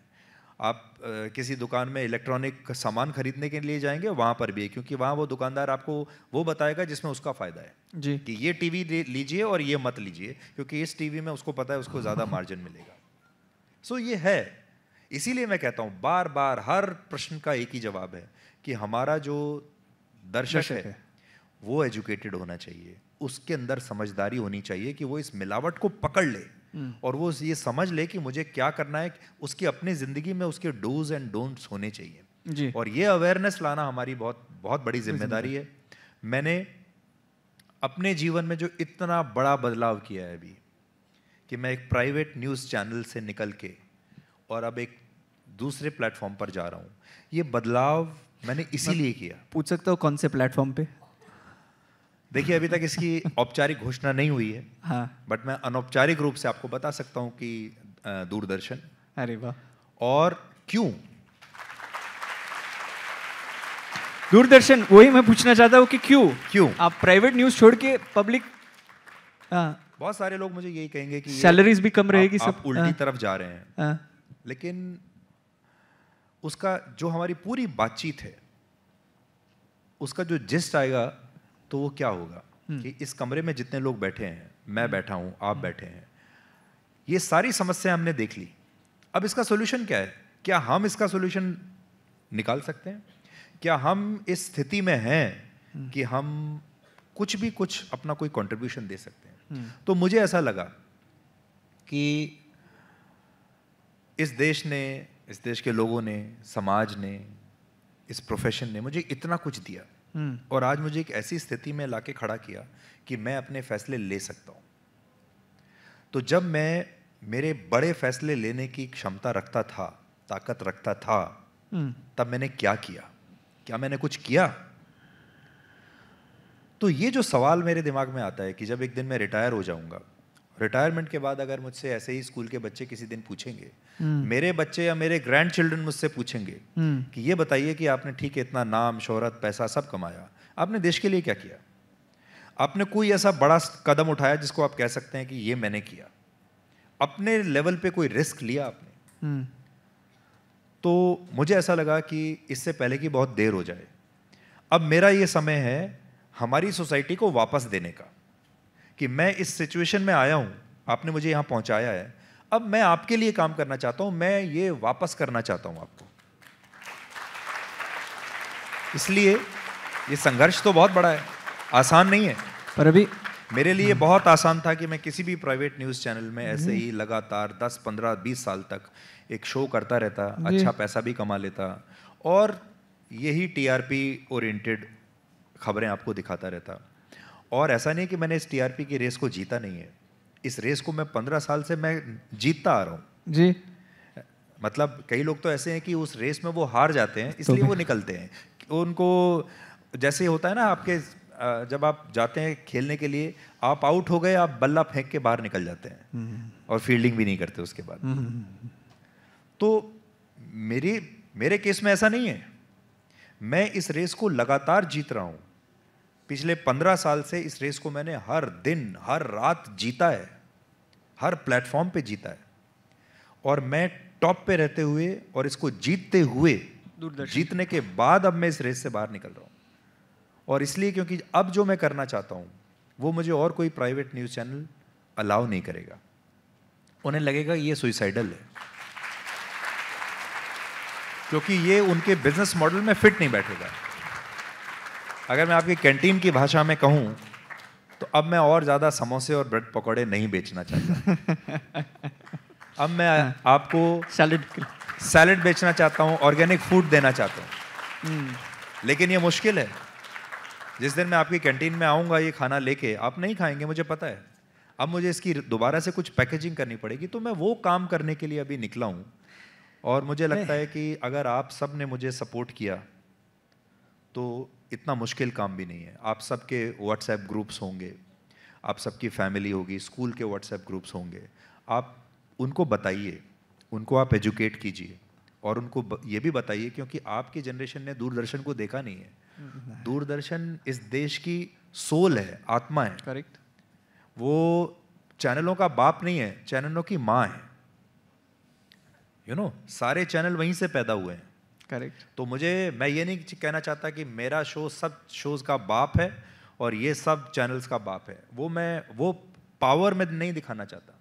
आप किसी दुकान में इलेक्ट्रॉनिक सामान खरीदने के लिए जाएंगे, वहां पर भी है, क्योंकि वहां वो दुकानदार आपको वो बताएगा जिसमें उसका फायदा है जी। कि ये टीवी लीजिए और ये मत लीजिए, क्योंकि इस टीवी में उसको पता है उसको ज्यादा मार्जिन मिलेगा। सो ये है। इसीलिए मैं कहता हूं बार बार हर प्रश्न का एक ही जवाब है कि हमारा जो दर्शक है वो एजुकेटेड होना चाहिए, उसके अंदर समझदारी होनी चाहिए कि वो इस मिलावट को पकड़ ले और वो ये समझ ले कि मुझे क्या करना है। उसकी अपनी जिंदगी में उसके डूज एंड डोंट्स होने चाहिए जी। और ये अवेयरनेस लाना हमारी बहुत बहुत बड़ी जिम्मेदारी है। मैंने अपने जीवन में जो इतना बड़ा बदलाव किया है अभी, कि मैं एक प्राइवेट न्यूज़ चैनल से निकल के और अब एक दूसरे प्लेटफॉर्म पर जा रहा हूँ, ये बदलाव मैंने इसीलिए किया। पूछ सकता हूँ कौन से प्लेटफॉर्म पे? देखिए अभी तक इसकी औपचारिक घोषणा नहीं हुई है, हाँ। बट मैं अनौपचारिक रूप से आपको बता सकता हूँ कि दूरदर्शन। अरे वाह। और क्यों दूरदर्शन? वही मैं पूछना चाहता हूँ कि क्यों आप प्राइवेट न्यूज़ छोड़ के पब्लिक? बहुत सारे लोग मुझे यही कहेंगे कि सैलरीज भी कम रहेगी, आप उल्टी तरफ जा रहे हैं। लेकिन उसका जो हमारी पूरी बातचीत है उसका जो जिस्ट आएगा तो वो क्या होगा कि इस कमरे में जितने लोग बैठे हैं, मैं बैठा हूँ, आप बैठे हैं, ये सारी समस्या हमने देख ली। अब इसका सोल्यूशन क्या है? क्या हम इसका सोल्यूशन निकाल सकते हैं? क्या हम इस स्थिति में हैं कि हम कुछ अपना कोई कंट्रीब्यूशन दे सकते हैं? तो मुझे ऐसा लगा कि इस देश ने, इस देश के लोगों ने, समाज ने, इस प्रोफेशन ने मुझे इतना कुछ दिया और आज मुझे एक ऐसी स्थिति में लाके खड़ा किया कि मैं अपने फैसले ले सकता हूँ। तो जब मैं मेरे बड़े फैसले लेने की क्षमता रखता था, ताकत रखता था, तब मैंने क्या किया? क्या मैंने कुछ किया? तो ये जो सवाल मेरे दिमाग में आता है कि जब एक दिन मैं रिटायर हो जाऊंगा, रिटायरमेंट के बाद अगर मुझसे ऐसे ही स्कूल के बच्चे किसी दिन पूछेंगे, मेरे बच्चे या मेरे ग्रैंड चिल्ड्रन मुझसे पूछेंगे कि ये बताइए कि आपने ठीक है इतना नाम, शोहरत, पैसा सब कमाया, आपने देश के लिए क्या किया? आपने कोई ऐसा बड़ा कदम उठाया जिसको आप कह सकते हैं कि ये मैंने किया? अपने लेवल पे कोई रिस्क लिया आपने? तो मुझे ऐसा लगा कि इससे पहले कि बहुत देर हो जाए, अब मेरा ये समय है हमारी सोसाइटी को वापस देने का, कि मैं इस सिचुएशन में आया हूं, आपने मुझे यहां पहुंचाया है, अब मैं आपके लिए काम करना चाहता हूं, मैं ये वापस करना चाहता हूं आपको। इसलिए ये संघर्ष तो बहुत बड़ा है, आसान नहीं है। पर अभी मेरे लिए बहुत आसान था कि मैं किसी भी प्राइवेट न्यूज़ चैनल में ऐसे ही लगातार 10, 15, 20 साल तक एक शो करता रहता, अच्छा पैसा भी कमा लेता और यही टीआरपी ओरिएंटेड खबरें आपको दिखाता रहता। और ऐसा नहीं कि मैंने इस टीआरपी की रेस को जीता नहीं है, इस रेस को मैं 15 साल से मैं जीतता आ रहा हूँ जी। मतलब कई लोग तो ऐसे हैं कि उस रेस में वो हार जाते हैं, इसलिए वो निकलते हैं। उनको जैसे होता है ना, आपके जब आप जाते हैं खेलने के लिए, आप आउट हो गए, आप बल्ला फेंक के बाहर निकल जाते हैं और फील्डिंग भी नहीं करते उसके बाद। तो मेरे केस में ऐसा नहीं है, मैं इस रेस को लगातार जीत रहा हूं। पिछले 15 साल से इस रेस को मैंने हर दिन हर रात जीता है, हर प्लेटफॉर्म पे जीता है और मैं टॉप पे रहते हुए और इसको जीतते हुए, जीतने के बाद अब मैं इस रेस से बाहर निकल रहा हूं। और इसलिए क्योंकि अब जो मैं करना चाहता हूं वो मुझे और कोई प्राइवेट न्यूज़ चैनल अलाउ नहीं करेगा। उन्हें लगेगा ये सुइसाइडल है, क्योंकि ये उनके बिजनेस मॉडल में फिट नहीं बैठेगा। अगर मैं आपकी कैंटीन की भाषा में कहूं तो अब मैं और ज़्यादा समोसे और ब्रेड पकौड़े नहीं बेचना चाहता। अब मैं आपको सैलेड बेचना चाहता हूं, ऑर्गेनिक फूड देना चाहता हूं। लेकिन ये मुश्किल है। जिस दिन मैं आपकी कैंटीन में आऊँगा ये खाना लेके, आप नहीं खाएंगे, मुझे पता है। अब मुझे इसकी दोबारा से कुछ पैकेजिंग करनी पड़ेगी, तो मैं वो काम करने के लिए अभी निकला हूँ। और मुझे लगता है कि अगर आप सब ने मुझे सपोर्ट किया तो इतना मुश्किल काम भी नहीं है। आप सबके व्हाट्सएप ग्रुप्स होंगे, आप सबकी फैमिली होगी, स्कूल के व्हाट्सएप ग्रुप्स होंगे, आप उनको बताइए, उनको आप एजुकेट कीजिए और उनको ये भी बताइए, क्योंकि आपकी जनरेशन ने दूरदर्शन को देखा नहीं है। दूरदर्शन इस देश की सोल है, आत्मा है। करेक्ट। वो चैनलों का बाप नहीं है, चैनलों की माँ है। सारे चैनल वहीं से पैदा हुए हैं। करेक्ट। तो मैं ये नहीं कहना चाहता कि मेरा शो सब शोज का बाप है और ये सब चैनल्स का बाप है। वो पावर में नहीं दिखाना चाहता।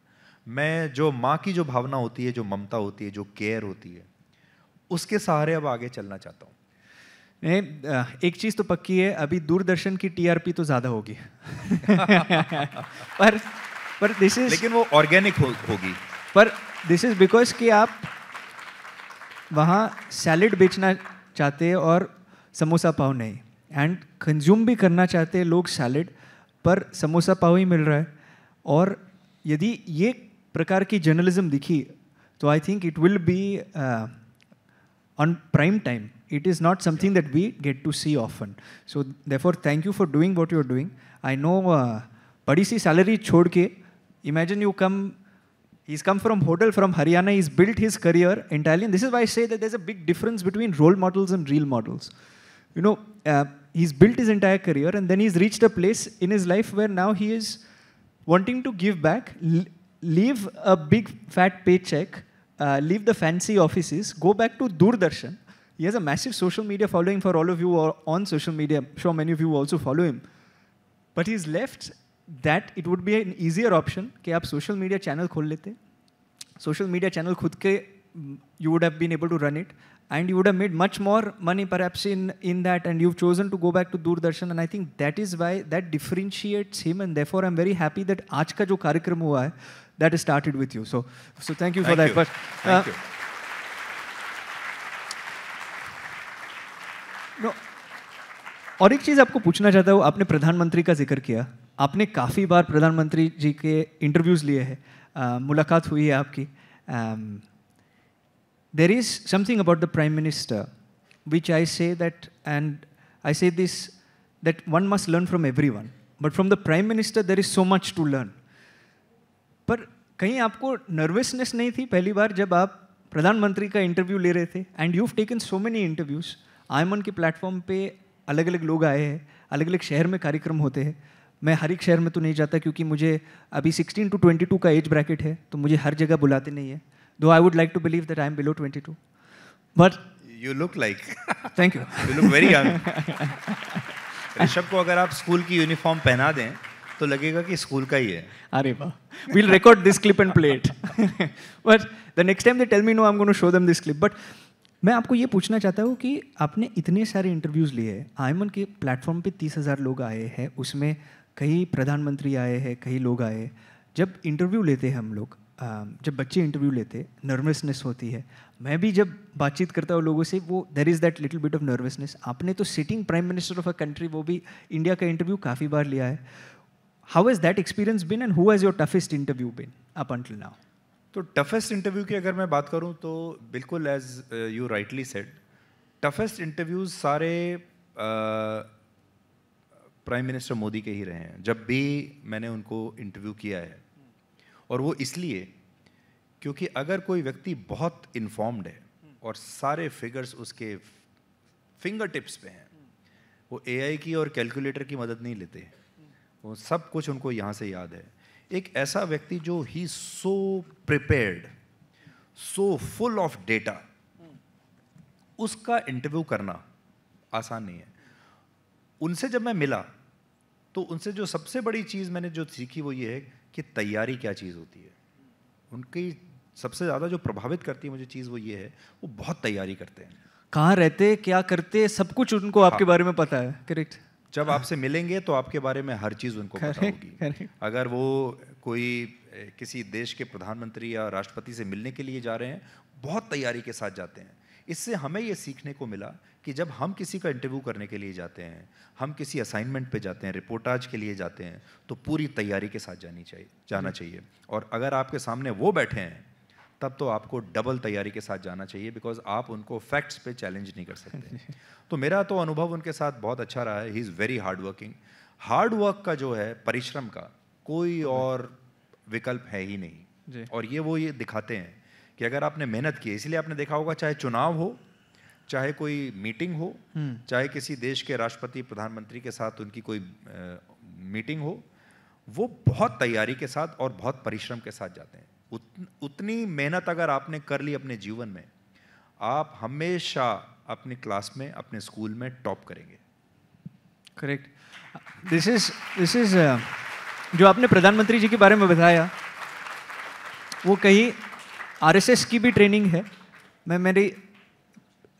मैं जो माँ की जो भावना होती है, जो ममता होती है, जो केयर होती है, उसके सहारे अब आगे चलना चाहता हूँ। एक चीज तो पक्की है, अभी दूरदर्शन की टीआरपी तो ज्यादा होगी। पर दिस इज, लेकिन वो ऑर्गेनिक होगी। पर दिस इज बिकॉज कि आप वहाँ सैलेड बेचना चाहते हैं और समोसा पाव नहीं, एंड कंज्यूम भी करना चाहते हैं लोग सैलेड, पर समोसा पाव ही मिल रहा है। और यदि ये प्रकार की जर्नलिज्म दिखी तो I think it will be on prime time. It is not something that we get to see often. So therefore, thank you for doing what you're doing. I know बड़ी सी salary छोड़ के, imagine you come, he's come from Hodal, from Haryana, he's built his career entirely. And this is why I say that there's a big difference between role models and real models. He's built his entire career and then he's reached a place in his life where now he is wanting to give back, leave a big fat paycheck, leave the fancy offices, go back to Doordarshan, He has a massive social media following for all of you on social media. I'm sure many of you also follow him. But he's left that it would be an easier option कि आप social media channel खोल लेते. Social media channel खुद के you would have been able to run it and you would have made much more money perhaps in that, and you've chosen to go back to Doordarshan, and I think that is why that differentiates him, and therefore I'm very happy that आज का जो कार्यक्रम हुआ है that has started with you. So thank you for that. But thank you. No, और एक चीज़ आपको पूछना चाहता हूँ, आपने प्रधानमंत्री का जिक्र किया, आपने काफ़ी बार प्रधानमंत्री जी के इंटरव्यूज़ लिए हैं, मुलाकात हुई है आपकी. There is something about the Prime Minister which I say that, and I say this, that one must learn from everyone. But from the Prime Minister there is so much to learn. पर कहीं आपको nervousness नहीं थी पहली बार जब आप प्रधानमंत्री का इंटरव्यू ले रहे थे? And you have taken so many interviews. Ayman के प्लेटफॉर्म पे अलग अलग लोग आए हैं, अलग अलग शहर में कार्यक्रम होते हैं. मैं हर एक शहर में तो नहीं जाता क्योंकि मुझे अभी 16 to 22 का एज ब्रैकेट है, तो मुझे हर जगह बुलाते नहीं है. Though I would like to believe that I am below 22. But you look like. Thank you. You look very young. Rishabh को अगर आप स्कूल की यूनिफॉर्म पहना दें तो लगेगा कि स्कूल का ही है. अरे वाह. We'll record this clip and play it. But the next time they tell me no, I'm going to show them this clip. But मैं आपको ये पूछना चाहता हूँ कि आपने इतने सारे इंटरव्यूज़ लिए हैं, आयमन के प्लेटफॉर्म पे 30,000 लोग आए हैं, उसमें कई प्रधानमंत्री आए हैं, कई लोग आए. जब इंटरव्यू लेते हैं हम लोग, जब बच्चे इंटरव्यू लेते, नर्वसनेस होती है. मैं भी जब बातचीत करता हूँ लोगों से, वो there is that little bit of nervousness. आपने तो sitting prime minister of a country, वो भी इंडिया का इंटरव्यू काफ़ी बार लिया है. How has that experience been and who has your toughest interview been up until now? तो टफेस्ट इंटरव्यू की अगर मैं बात करूं तो बिल्कुल as you rightly said, toughest interviews सारे प्राइम मिनिस्टर मोदी के ही रहे हैं जब भी मैंने उनको इंटरव्यू किया है. और वो इसलिए क्योंकि अगर कोई व्यक्ति बहुत इन्फॉर्म्ड है और सारे फिगर्स उसके फिंगर टिप्स पे हैं, वो एआई की और कैलकुलेटर की मदद नहीं लेते, वो सब कुछ उनको यहाँ से याद है. एक ऐसा व्यक्ति जो he so prepared, so full of data, उसका इंटरव्यू करना आसान नहीं है. उनसे जब मैं मिला तो उनसे जो सबसे बड़ी चीज़ मैंने जो सीखी वो ये है कि तैयारी क्या चीज़ होती है. उनकी सबसे ज़्यादा जो प्रभावित करती है मुझे चीज़ वो ये है, वो बहुत तैयारी करते हैं. कहाँ रहते, क्या करते, सब कुछ उनको आपके बारे में पता है. करेक्ट. जब आपसे मिलेंगे तो आपके बारे में हर चीज़ उनको पता होगी. अगर वो कोई किसी देश के प्रधानमंत्री या राष्ट्रपति से मिलने के लिए जा रहे हैं, बहुत तैयारी के साथ जाते हैं. इससे हमें ये सीखने को मिला कि जब हम किसी का इंटरव्यू करने के लिए जाते हैं, हम किसी असाइनमेंट पे जाते हैं, रिपोर्टाज के लिए जाते हैं, तो पूरी तैयारी के साथ जाना चाहिए. और अगर आपके सामने वो बैठे हैं तब तो आपको डबल तैयारी के साथ जाना चाहिए, बिकॉज आप उनको फैक्ट्स पे चैलेंज नहीं कर सकते. तो मेरा तो अनुभव उनके साथ बहुत अच्छा रहा है. He is very hard working. Hard work का जो है, परिश्रम का कोई और विकल्प है ही नहीं. और ये दिखाते हैं कि अगर आपने मेहनत की, इसलिए आपने देखा होगा चाहे चुनाव हो, चाहे कोई मीटिंग हो, चाहे किसी देश के राष्ट्रपति प्रधानमंत्री के साथ उनकी कोई मीटिंग हो, वो बहुत तैयारी के साथ और बहुत परिश्रम के साथ जाते हैं. उतनी मेहनत अगर आपने कर ली अपने जीवन में, आप हमेशा अपनी क्लास में, अपने स्कूल में टॉप करेंगे. करेक्ट. दिस इज जो आपने प्रधानमंत्री जी के बारे में बताया, वो कहीं आरएसएस की भी ट्रेनिंग है. मैं मेरी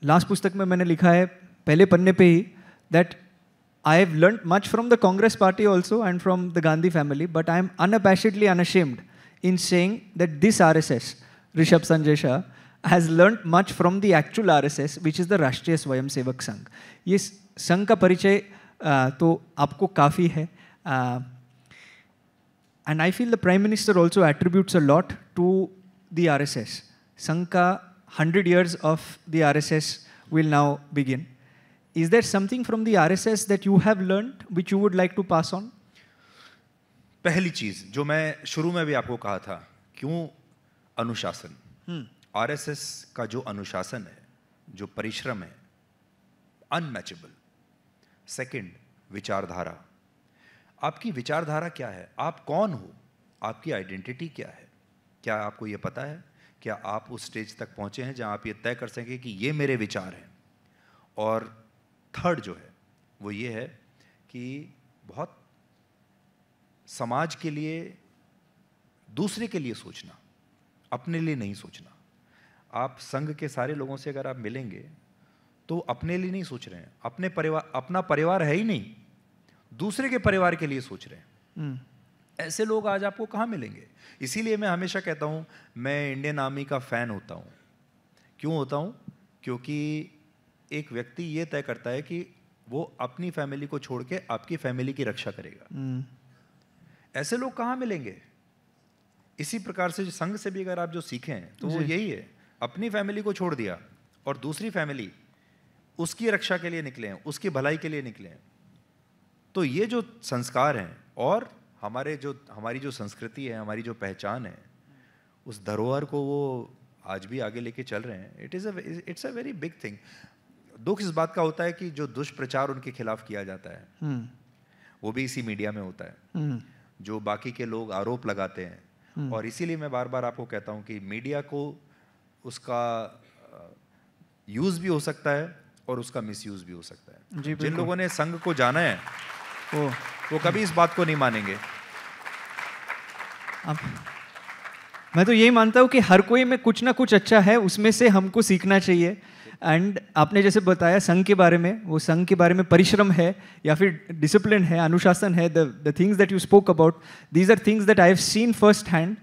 लास्ट पुस्तक में मैंने लिखा है पहले पन्ने पे ही that I have learned much from the Congress party also and from the Gandhi family, but I am unabashedly unashamed in saying that this RSS, Rishabh Sanjay Shah, has learnt much from the actual RSS, which is the राष्ट्रीय स्वयंसेवक संघ. ये संघ का परिचय तो आपको काफ़ी है. And I feel the Prime Minister also attributes a lot to the RSS. संघ का 100 years of the RSS will now begin. Is there something from the RSS that you have learned which you would like to pass on? पहली चीज जो मैं शुरू में भी आपको कहा था, क्यों अनुशासन. आरएसएस का जो अनुशासन है, जो परिश्रम है, अनमैचेबल. सेकंड, विचारधारा. आपकी विचारधारा क्या है, आप कौन हो, आपकी आइडेंटिटी क्या है, क्या आपको ये पता है? क्या आप उस स्टेज तक पहुंचे हैं जहां आप ये तय कर सकें कि ये मेरे विचार हैं, और थर्ड जो है वो ये है कि बहुत समाज के लिए, दूसरे के लिए सोचना, अपने लिए नहीं सोचना। आप संघ के सारे लोगों से अगर आप मिलेंगे तो अपने लिए नहीं सोच रहे हैं, अपने परिवार, अपना परिवार है ही नहीं, दूसरे के परिवार के लिए सोच रहे हैं। ऐसे लोग आज आपको कहाँ मिलेंगे? इसीलिए मैं हमेशा कहता हूँ मैं इंडियन आर्मी का फैन होता हूँ। क्यों होता हूँ? क्योंकि एक व्यक्ति ये तय करता है कि वो अपनी फैमिली को छोड़ के आपकी फैमिली की रक्षा करेगा। ऐसे लोग कहाँ मिलेंगे? इसी प्रकार से संघ से भी अगर आप जो सीखें हैं तो वो यही है, अपनी फैमिली को छोड़ दिया और दूसरी फैमिली, उसकी रक्षा के लिए निकले हैं, उसकी भलाई के लिए निकले हैं। तो ये जो संस्कार हैं और हमारी जो संस्कृति है, हमारी जो पहचान है, उस धरोहर को वो आज भी आगे लेके चल रहे हैं। It's a very big thing. दुख इस बात का होता है कि जो दुष्प्रचार उनके खिलाफ किया जाता है वो भी इसी मीडिया में होता है, जो बाकी के लोग आरोप लगाते हैं। और इसीलिए मैं बार बार आपको कहता हूं कि मीडिया को उसका यूज भी हो सकता है और उसका मिसयूज भी हो सकता है। जिन लोगों ने संघ को जाना है वो कभी इस बात को नहीं मानेंगे। अब मैं तो यही मानता हूँ कि हर कोई में कुछ ना कुछ अच्छा है, उसमें से हमको सीखना चाहिए। एंड आपने जैसे बताया संघ के बारे में, वो संघ के बारे में परिश्रम है या फिर डिसिप्लिन है, अनुशासन है, the things that you spoke about, these are things that I have seen first hand,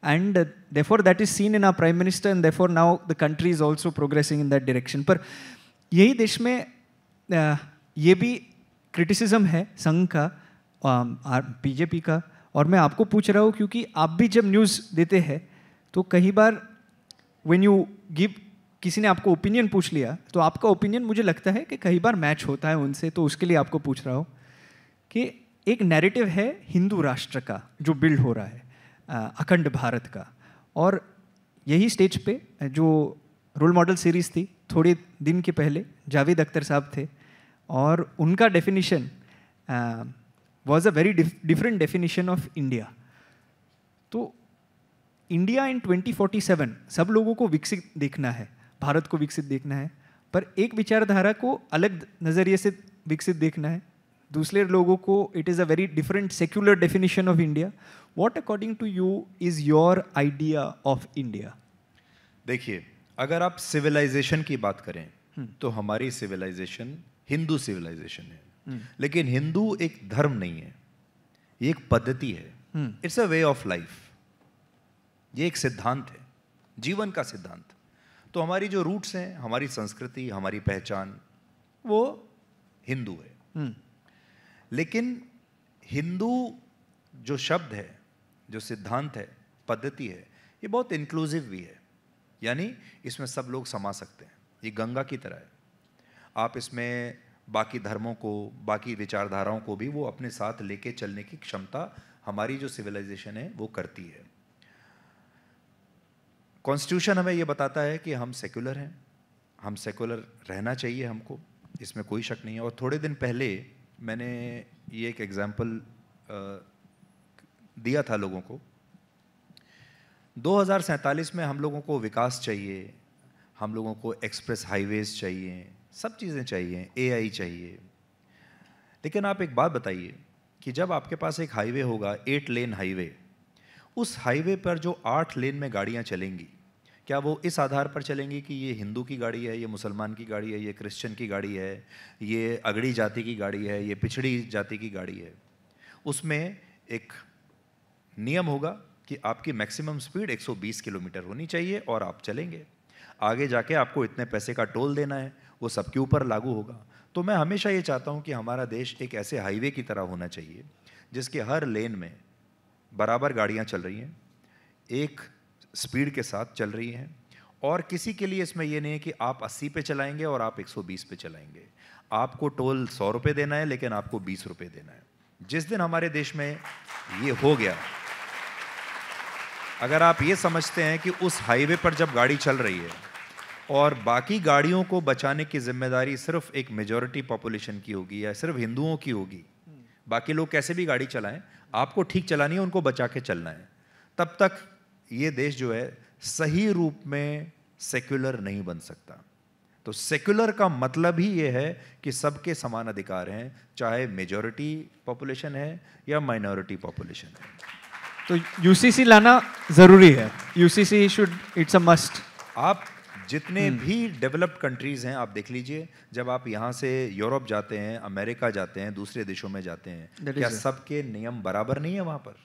and therefore that is seen in our prime minister, and therefore now the country is also progressing in that direction. पर यही देश में ये भी criticism है संघ का, BJP का, और मैं आपको पूछ रहा हूँ क्योंकि आप भी जब न्यूज़ देते हैं तो कई बार व्हेन यू गिव, किसी ने आपको ओपिनियन पूछ लिया तो आपका ओपिनियन मुझे लगता है कि कई बार मैच होता है उनसे, तो उसके लिए आपको पूछ रहा हूँ कि एक नैरेटिव है हिंदू राष्ट्र का जो बिल्ड हो रहा है, अखंड भारत का, और यही स्टेज पे जो रोल मॉडल सीरीज़ थी थोड़े दिन के पहले, जावेद अख्तर साहब थे और उनका definition was a very different definition of India. तो इंडिया इन 2047 सब लोगों को विकसित देखना है, भारत को विकसित देखना है, पर एक विचारधारा को अलग नज़रिए से विकसित देखना है, दूसरे लोगों को it is a very different secular definition of India. What according to you is your idea of India? देखिए, अगर आप सिविलाइजेशन की बात करें तो हमारी सिविलाइजेशन हिंदू सिविलाइजेशन है, लेकिन हिंदू एक धर्म नहीं है, ये एक पद्धति है। It's a way of life, ये एक सिद्धांत है, जीवन का सिद्धांत। तो हमारी जो रूट्स हैं, हमारी संस्कृति, हमारी पहचान, वो हिंदू है। लेकिन हिंदू जो शब्द है, जो सिद्धांत है, पद्धति है, ये बहुत इंक्लूसिव भी है, यानी इसमें सब लोग समा सकते हैं। ये गंगा की तरह है, आप इसमें बाकी धर्मों को, बाकी विचारधाराओं को भी वो अपने साथ लेके चलने की क्षमता हमारी जो सिविलाइजेशन है वो करती है। कॉन्स्टिट्यूशन हमें ये बताता है कि हम सेक्युलर हैं, हम सेक्युलर रहना चाहिए हमको, इसमें कोई शक नहीं है। और थोड़े दिन पहले मैंने ये एक एग्जाम्पल दिया था लोगों को। 2047 में हम लोगों को विकास चाहिए, हम लोगों को एक्सप्रेस हाईवेज चाहिए, सब चीज़ें चाहिए, एआई चाहिए। लेकिन आप एक बात बताइए कि जब आपके पास एक हाईवे होगा, 8 लेन हाईवे, उस हाईवे पर जो 8 लेन में गाड़ियां चलेंगी, क्या वो इस आधार पर चलेंगी कि ये हिंदू की गाड़ी है, ये मुसलमान की गाड़ी है, ये क्रिश्चियन की गाड़ी है, ये अगड़ी जाति की गाड़ी है, ये पिछड़ी जाति की गाड़ी है? उसमें एक नियम होगा कि आपकी मैक्सिमम स्पीड 120 किलोमीटर होनी चाहिए और आप चलेंगे। आगे जाके आपको इतने पैसे का टोल देना है, वो सबके ऊपर लागू होगा। तो मैं हमेशा ये चाहता हूँ कि हमारा देश एक ऐसे हाईवे की तरह होना चाहिए जिसके हर लेन में बराबर गाड़ियाँ चल रही हैं, एक स्पीड के साथ चल रही हैं, और किसी के लिए इसमें ये नहीं है कि आप 80 पे चलाएंगे और आप 120 पे चलाएंगे। आपको टोल 100 रुपये देना है, लेकिन आपको 20 रुपये देना है। जिस दिन हमारे देश में ये हो गया, अगर आप ये समझते हैं कि उस हाईवे पर जब गाड़ी चल रही है और बाकी गाड़ियों को बचाने की जिम्मेदारी सिर्फ एक मेजॉरिटी पॉपुलेशन की होगी या सिर्फ हिंदुओं की होगी, बाकी लोग कैसे भी गाड़ी चलाएं, आपको ठीक चलानी है, उनको बचा के चलना है, तब तक ये देश जो है सही रूप में सेक्युलर नहीं बन सकता। तो सेक्युलर का मतलब ही ये है कि सबके समान अधिकार हैं, चाहे मेजॉरिटी पॉपुलेशन है या माइनॉरिटी पॉपुलेशन है। तो यूसीसी लाना जरूरी है, UCC should, it's a must. आप जितने भी डेवलप्ड कंट्रीज हैं आप देख लीजिए, जब आप यहाँ से यूरोप जाते हैं, अमेरिका जाते हैं, दूसरे देशों में जाते हैं, क्या सबके नियम बराबर नहीं है वहाँ पर?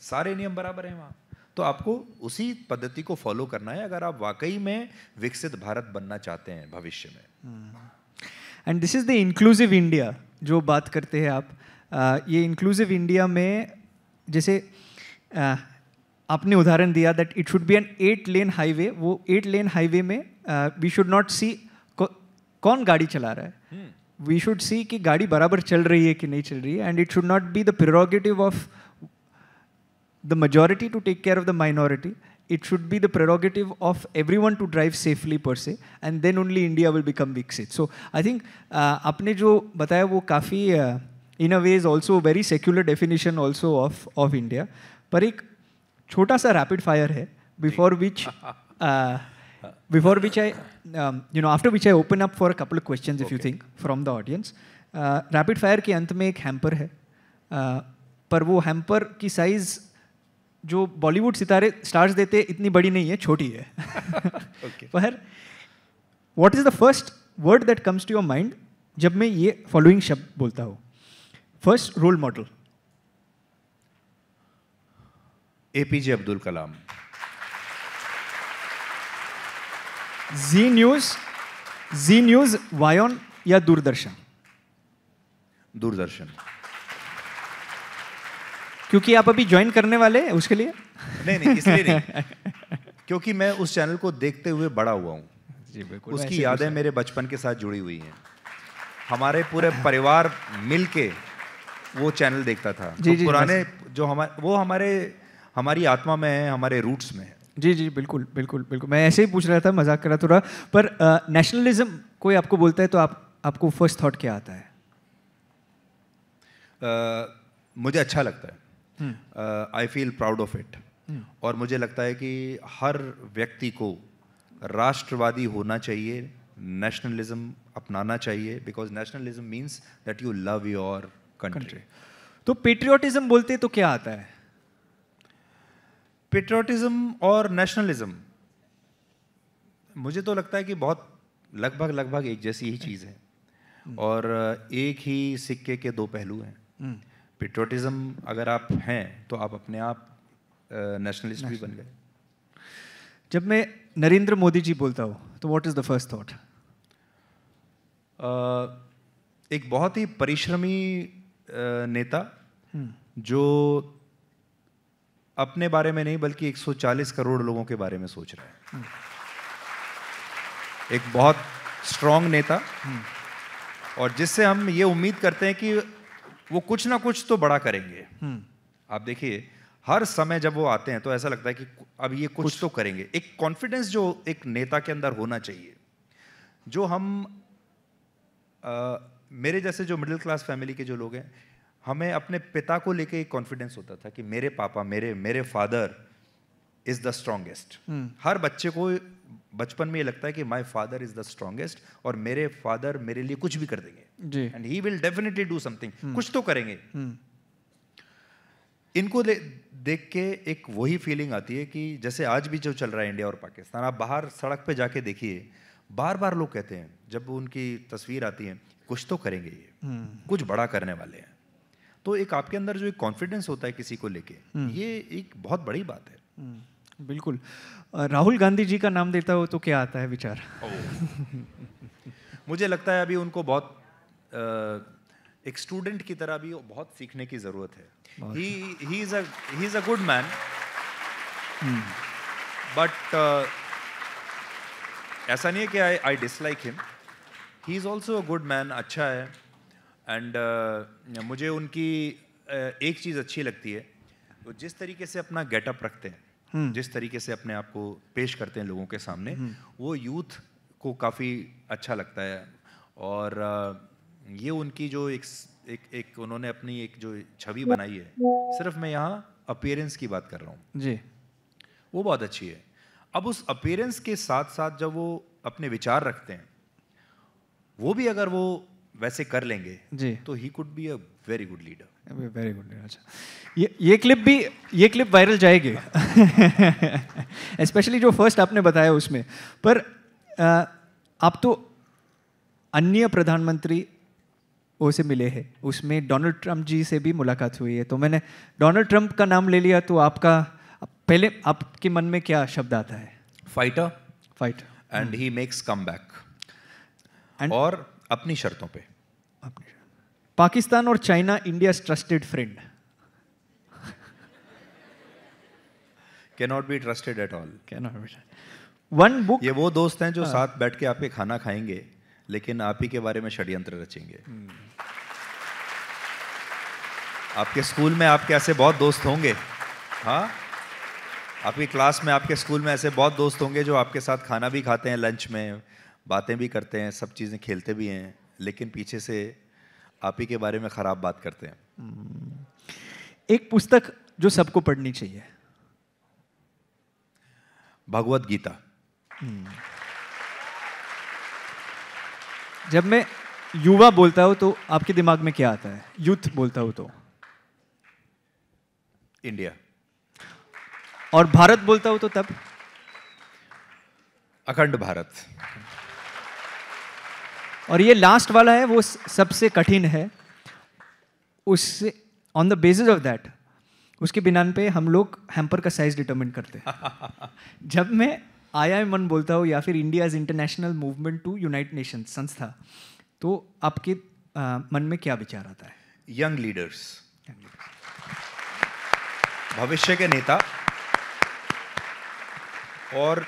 सारे नियम बराबर हैं वहाँ। तो आपको उसी पद्धति को फॉलो करना है अगर आप वाकई में विकसित भारत बनना चाहते हैं भविष्य में। And this is the inclusive India जो बात करते हैं आप। ये इंक्लूसिव इंडिया में जैसे आपने उदाहरण दिया that it should be an 8 lane highway, वो 8 लेन हाईवे में वी शुड नॉट सी कौन गाड़ी चला रहा है, वी शुड सी कि गाड़ी बराबर चल रही है कि नहीं चल रही है, and it should not be the prerogative of the majority to take care of the minority. It should be the prerogative of everyone to drive safely per se, and then only India will become Viksit. So I think आपने जो बताया वो काफ़ी in a way is also very secular definition also of India. पर एक छोटा सा rapid fire है before which I after which I open up for a couple of questions if you think from the audience. Rapid fire के अंत में एक hamper है, पर वो हैम्पर की साइज जो बॉलीवुड सितारे स्टार्स देते इतनी बड़ी नहीं है, छोटी है। पर what is the first word that comes to your mind जब मैं ये फॉलोइंग शब्द बोलता हूँ? First, role model. APJ Abdul Kalam. Zee News, वायोन या दूरदर्शन? दूरदर्शन। क्योंकि आप अभी ज्वाइन करने वाले हैं उसके लिए? नहीं, इसलिए नहीं, क्योंकि मैं उस चैनल को देखते हुए बड़ा हुआ हूँ। जी बिल्कुल, उसकी यादें मेरे बचपन के साथ जुड़ी हुई हैं। हमारे पूरे परिवार मिलके वो चैनल देखता था। तो पुराने जो हमारी आत्मा में है, हमारे रूट्स में है। जी बिल्कुल बिल्कुल बिल्कुल, मैं ऐसे ही पूछ रहा था, मजाक कर रहा थोड़ा। पर नेशनलिज्म कोई आपको बोलता है तो आपको फर्स्ट थॉट क्या आता है? मुझे अच्छा लगता है, I feel proud of it. और मुझे लगता है कि हर व्यक्ति को राष्ट्रवादी होना चाहिए, नेशनलिज्म अपनाना चाहिए, because nationalism means that you love your country. तो पेट्रियोटिज्म बोलते तो क्या आता है? पेट्रियोटिज्म और नेशनलिज्म मुझे तो लगता है कि बहुत लगभग एक जैसी ही चीज़ है, और एक ही सिक्के के दो पहलू हैं। पेट्रियोटिज्म अगर आप हैं तो आप अपने आप नेशनलिस्ट भी बन गए। जब मैं नरेंद्र मोदी जी बोलता हूँ तो what is the first thought? एक बहुत ही परिश्रमी नेता जो अपने बारे में नहीं बल्कि 140 करोड़ लोगों के बारे में सोच रहा है। एक बहुत स्ट्रांग नेता, और जिससे हम ये उम्मीद करते हैं कि वो कुछ ना कुछ तो बड़ा करेंगे। आप देखिए, हर समय जब वो आते हैं तो ऐसा लगता है कि अब ये कुछ तो करेंगे। एक कॉन्फिडेंस जो एक नेता के अंदर होना चाहिए, जो हम मेरे जैसे जो मिडिल क्लास फैमिली के जो लोग हैं, हमें अपने पिता को लेके एक कॉन्फिडेंस होता था कि मेरे पापा, मेरे फादर इज द स्ट्रॉन्गेस्ट। हर बच्चे को बचपन में ये लगता है कि my father is the strongest, और मेरे फादर मेरे लिए कुछ भी कर देंगे, and he will definitely do something, कुछ तो करेंगे। इनको देख के एक वही फीलिंग आती है कि जैसे आज भी जो चल रहा है इंडिया और पाकिस्तान, आप बाहर सड़क पे जाके देखिए, बार बार लोग कहते हैं जब उनकी तस्वीर आती है, कुछ तो करेंगे ये, कुछ बड़ा करने वाले हैं। तो एक आपके अंदर जो एक कॉन्फिडेंस होता है किसी को लेके, ये एक बहुत बड़ी बात है। बिल्कुल। राहुल गांधी जी का नाम देता हो तो क्या आता है विचार? मुझे लगता है अभी उनको बहुत एक स्टूडेंट की तरह भी बहुत सीखने की जरूरत है। He is a good man, but ऐसा नहीं है कि I dislike him. He is also a good man, अच्छा है। एंड मुझे उनकी एक चीज़ अच्छी लगती है, वो जिस तरीके से अपना गेटअप रखते हैं, जिस तरीके से अपने आप को पेश करते हैं लोगों के सामने, वो यूथ को काफ़ी अच्छा लगता है। और ये उनकी जो एक उन्होंने अपनी एक जो छवि बनाई है, सिर्फ मैं यहाँ अपीयरेंस की बात कर रहा हूँ जी, वो बहुत अच्छी है। अब उस अपीयरेंस के साथ साथ जब वो अपने विचार रखते हैं, वो भी अगर वो वैसे कर लेंगे जी, तो he could be a very good leader. Very good. अच्छा, ये क्लिप वायरल जाएगी स्पेशली जो फर्स्ट आपने बताया उसमें। पर आप तो अन्य प्रधानमंत्री वो से मिले हैं, उसमें डोनाल्ड ट्रंप जी से भी मुलाकात हुई है, तो मैंने डोनाल्ड ट्रंप का नाम ले लिया, तो आपका पहले आपके मन में क्या शब्द आता है? Fighter, fight, and he makes come back, And- और अपनी शर्तों पे। पाकिस्तान और China India's trusted friend, can not be trusted at all. One book. ये वो दोस्त हैं जो साथ बैठ के आपके खाना खाएंगे लेकिन आप ही के बारे में षड्यंत्र रचेंगे। आपके स्कूल में आपके ऐसे बहुत दोस्त होंगे, हाँ, आपकी क्लास में, आपके स्कूल में ऐसे बहुत दोस्त होंगे जो आपके साथ खाना भी खाते हैं, लंच में बातें भी करते हैं, सब चीज़ें खेलते भी हैं, लेकिन पीछे से आप ही के बारे में खराब बात करते हैं। एक पुस्तक जो सबको पढ़नी चाहिए? भगवत गीता। जब मैं युवा बोलता हूं तो आपके दिमाग में क्या आता है? यूथ बोलता हूं तो? इंडिया। और भारत बोलता हूं तो तब? अखंड भारत। और ये लास्ट वाला है, वो सबसे कठिन है। उससे on the basis of that, उसके बिनान पे हम लोग हैम्पर का साइज डिटरमिन करते हैं। जब मैं IIMN बोलता हूँ या फिर India's international movement to United Nations संस्था, तो आपके मन में क्या विचार आता है? यंग लीडर्स, भविष्य के नेता, और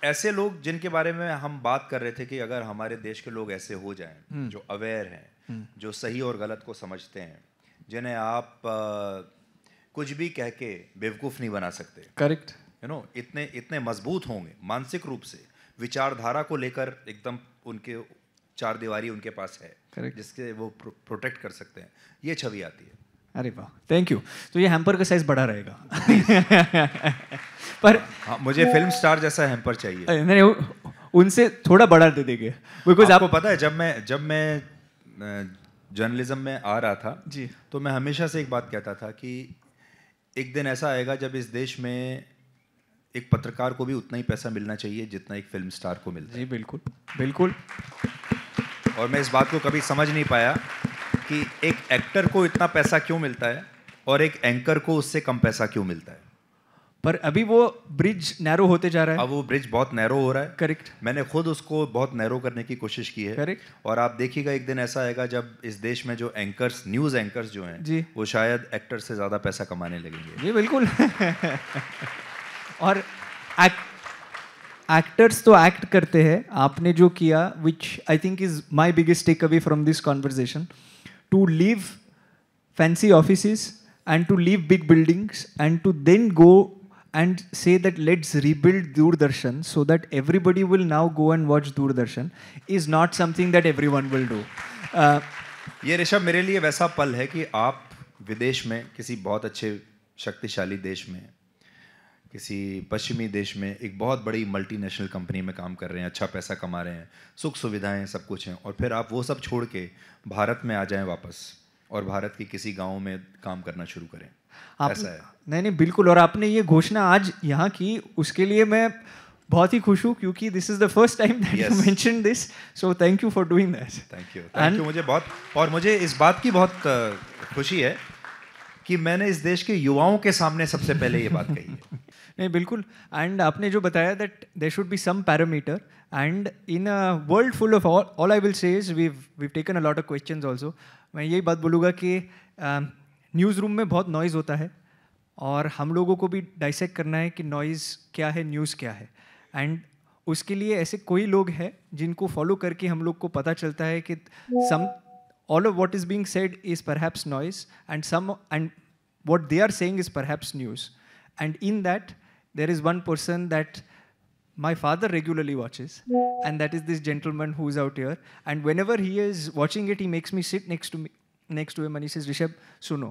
ऐसे लोग जिनके बारे में हम बात कर रहे थे कि अगर हमारे देश के लोग ऐसे हो जाएं, जो अवेयर हैं, जो सही और गलत को समझते हैं, जिन्हें आप कुछ भी कह के बेवकूफ़ नहीं बना सकते। करेक्ट। यू नो, इतने मजबूत होंगे मानसिक रूप से, विचारधारा को लेकर एकदम उनके चार दीवारी उनके पास है, Correct. जिसके वो प्रोटेक्ट कर सकते हैं, ये छवि आती है। अरे वाह, थैंक यू। तो ये हैम्पर का साइज बड़ा रहेगा। पर हाँ, मुझे फिल्म स्टार जैसा हैम्पर चाहिए। मैंने उनसे थोड़ा बड़ा दे देंगे, बिकॉज आपको पता है, जब मैं जर्नलिज्म में आ रहा था जी, तो मैं हमेशा से एक बात कहता था कि एक दिन ऐसा आएगा जब इस देश में एक पत्रकार को भी उतना ही पैसा मिलना चाहिए जितना एक फिल्म स्टार को मिलता है। जी, बिल्कुल बिल्कुल। और मैं इस बात को कभी समझ नहीं पाया कि एक एक्टर को इतना पैसा क्यों मिलता है और एक एंकर को उससे कम पैसा क्यों मिलता है। पर अभी वो ब्रिज नैरो होते जा रहा है। अब वो ब्रिज बहुत नैरो हो रहा है। करेक्ट। मैंने खुद उसको बहुत नैरो करने की कोशिश की है। करेक्ट। और आप देखिएगा एक दिन ऐसा आएगा जब इस देश में जो एंकर्स, न्यूज़ एंकर्स जो हैं जी, वो शायद एक्टर से ज़्यादा पैसा कमाने लगेंगे। जी बिल्कुल। और एक्टर्स तो एक्ट करते हैं। आपने जो किया, which I think is my biggest take away from this conversation, to leave fancy offices and to leave big buildings and to then go and say that let's rebuild Doordarshan so that everybody will now go and watch Doordarshan is not something that everyone will do. ये ऋषभ मेरे लिए वैसा पल है कि आप विदेश में किसी बहुत अच्छे शक्तिशाली देश में, किसी पश्चिमी देश में एक बहुत बड़ी मल्टीनेशनल कंपनी में काम कर रहे हैं, अच्छा पैसा कमा रहे हैं, सुख सुविधाएं सब कुछ हैं, और फिर आप वो सब छोड़ के भारत में आ जाएं वापस और भारत के किसी गांव में काम करना शुरू करें। ऐसा है। नहीं बिल्कुल। और आपने ये घोषणा आज यहाँ की, उसके लिए मैं बहुत ही खुश हूँ, क्योंकि this is the first time that you mentioned this, so thank you for doing that. Thank you. मुझे बहुत, और मुझे इस बात की बहुत खुशी है कि मैंने इस देश के युवाओं के सामने सबसे पहले ये बात कही है। नहीं बिल्कुल। एंड आपने जो बताया that there should be some parameter, and in a world full of all I will say is we taken a lot of questions also. मैं यही बात बोलूँगा कि न्यूज़ रूम में बहुत नॉइज़ होता है और हम लोगों को भी डाइसेक्ट करना है कि नॉइज़ क्या है, न्यूज़ क्या है, एंड उसके लिए ऐसे कोई लोग हैं जिनको फॉलो करके हम लोग को पता चलता है कि sum all of what is being said is perhaps noise and what they are saying is perhaps news, and in that there is one person that my father regularly watches, and that is this gentleman who is out here, and whenever he is watching it, he makes me sit next to him and he says, Rishabh, suno.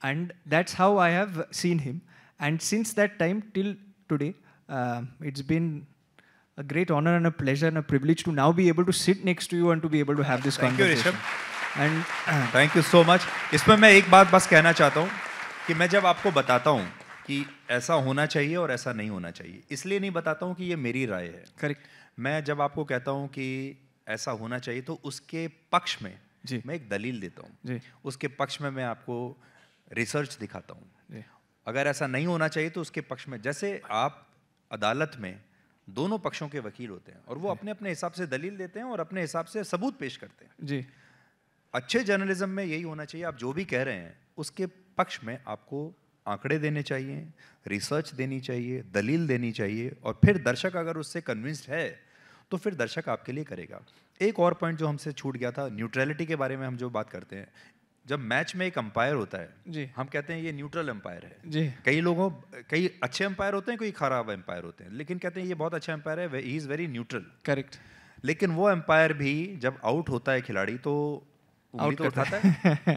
And that's how I have seen him, and since that time till today, it's been a great honor and a pleasure and a privilege to now be able to sit next to you and to be able to have this conversation. And thank you so much. इसमें मैं एक बात बस कहना चाहता हूँ कि मैं जब आपको बताता हूँ कि ऐसा होना चाहिए और ऐसा नहीं होना चाहिए, इसलिए नहीं बताता हूँ कि ये मेरी राय है. Correct. मैं जब आपको कहता हूँ कि ऐसा होना चाहिए तो उसके पक्ष में मैं एक दलील देता हूँ. उसके पक्ष में मैं आपको रिसर्च दिखाता हूँ. अगर ऐसा नहीं होना चाहिए तो उसके पक्ष में, जैसे आप अदालत में दोनों पक्षों के वकील होते हैं और वो अपने अपने हिसाब से दलील देते हैं और अपने हिसाब से सबूत पेश करते हैं. जी. अच्छे जर्नलिज्म में यही होना चाहिए. आप जो भी कह रहे हैं उसके पक्ष में आपको आंकड़े देने चाहिए, रिसर्च देनी चाहिए, दलील देनी चाहिए, और फिर दर्शक अगर उससे कन्विंस्ड है तो फिर दर्शक आपके लिए करेगा. एक और पॉइंट जो हमसे छूट गया था, न्यूट्रलिटी के बारे में हम जो बात करते हैं, जब मैच में एक अंपायर होता है जी. हम कहते हैं ये न्यूट्रल अंपायर है. जी. कई अच्छे अंपायर होते हैं, कोई खराब अंपायर होते हैं, लेकिन कहते हैं ये बहुत अच्छा अंपायर है, he is very neutral. Correct. लेकिन वो अंपायर भी जब आउट होता है खिलाड़ी तो उंगली तो उठाता है.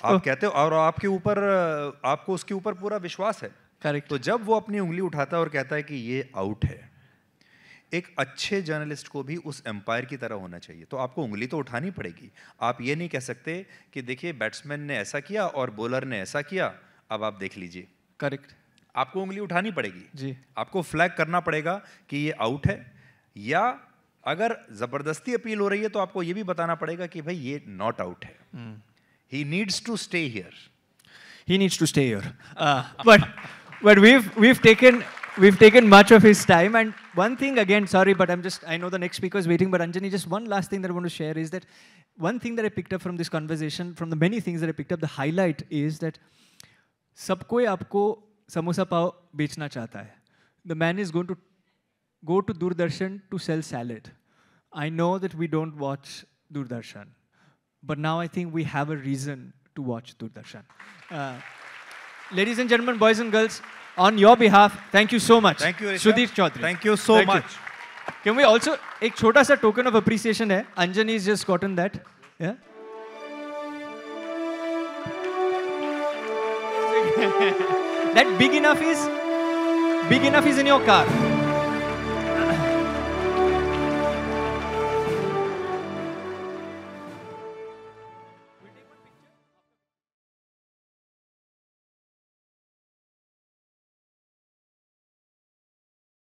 आप कहते हो और आपके ऊपर, आपको उसके ऊपर पूरा विश्वास है. करेक्ट. तो जब वो अपनी उंगली उठाता है और कहता है कि ये आउट है, एक अच्छे जर्नलिस्ट को भी उस एम्पायर की तरह होना चाहिए. तो आपको उंगली तो उठानी पड़ेगी. आप ये नहीं कह सकते कि देखिए बैट्समैन ने ऐसा किया और बॉलर ने ऐसा किया, अब आप देख लीजिए. करेक्ट. आपको उंगली उठानी पड़ेगी जी. आपको फ्लैग करना पड़ेगा कि ये आउट है, या अगर जबरदस्ती अपील हो रही है तो आपको ये भी बताना पड़ेगा कि भाई ये नॉट आउट है. He needs to stay here. He needs to stay here. But we've taken much of his time. And one thing again, sorry, but I know the next speaker is waiting, but Anjani, just one last thing that I want to share is that one thing that I picked up from this conversation, from the many things that I picked up, the highlight is that सब कोई आपको समोसा पाव बेचना चाहता है. The man is going to go to Doordarshan to sell salad. I know that we don't watch Doordarshan, but now I think we have a reason to watch Doordarshan. Ladies and gentlemen, boys and girls, on your behalf, thank you so much. Thank you, Rishabh. Sudhir Chaudhary. Thank you so much. Can we also, एक छोटा सा token of appreciation है. Anjani's just gotten that. Yeah. That big enough is in your car.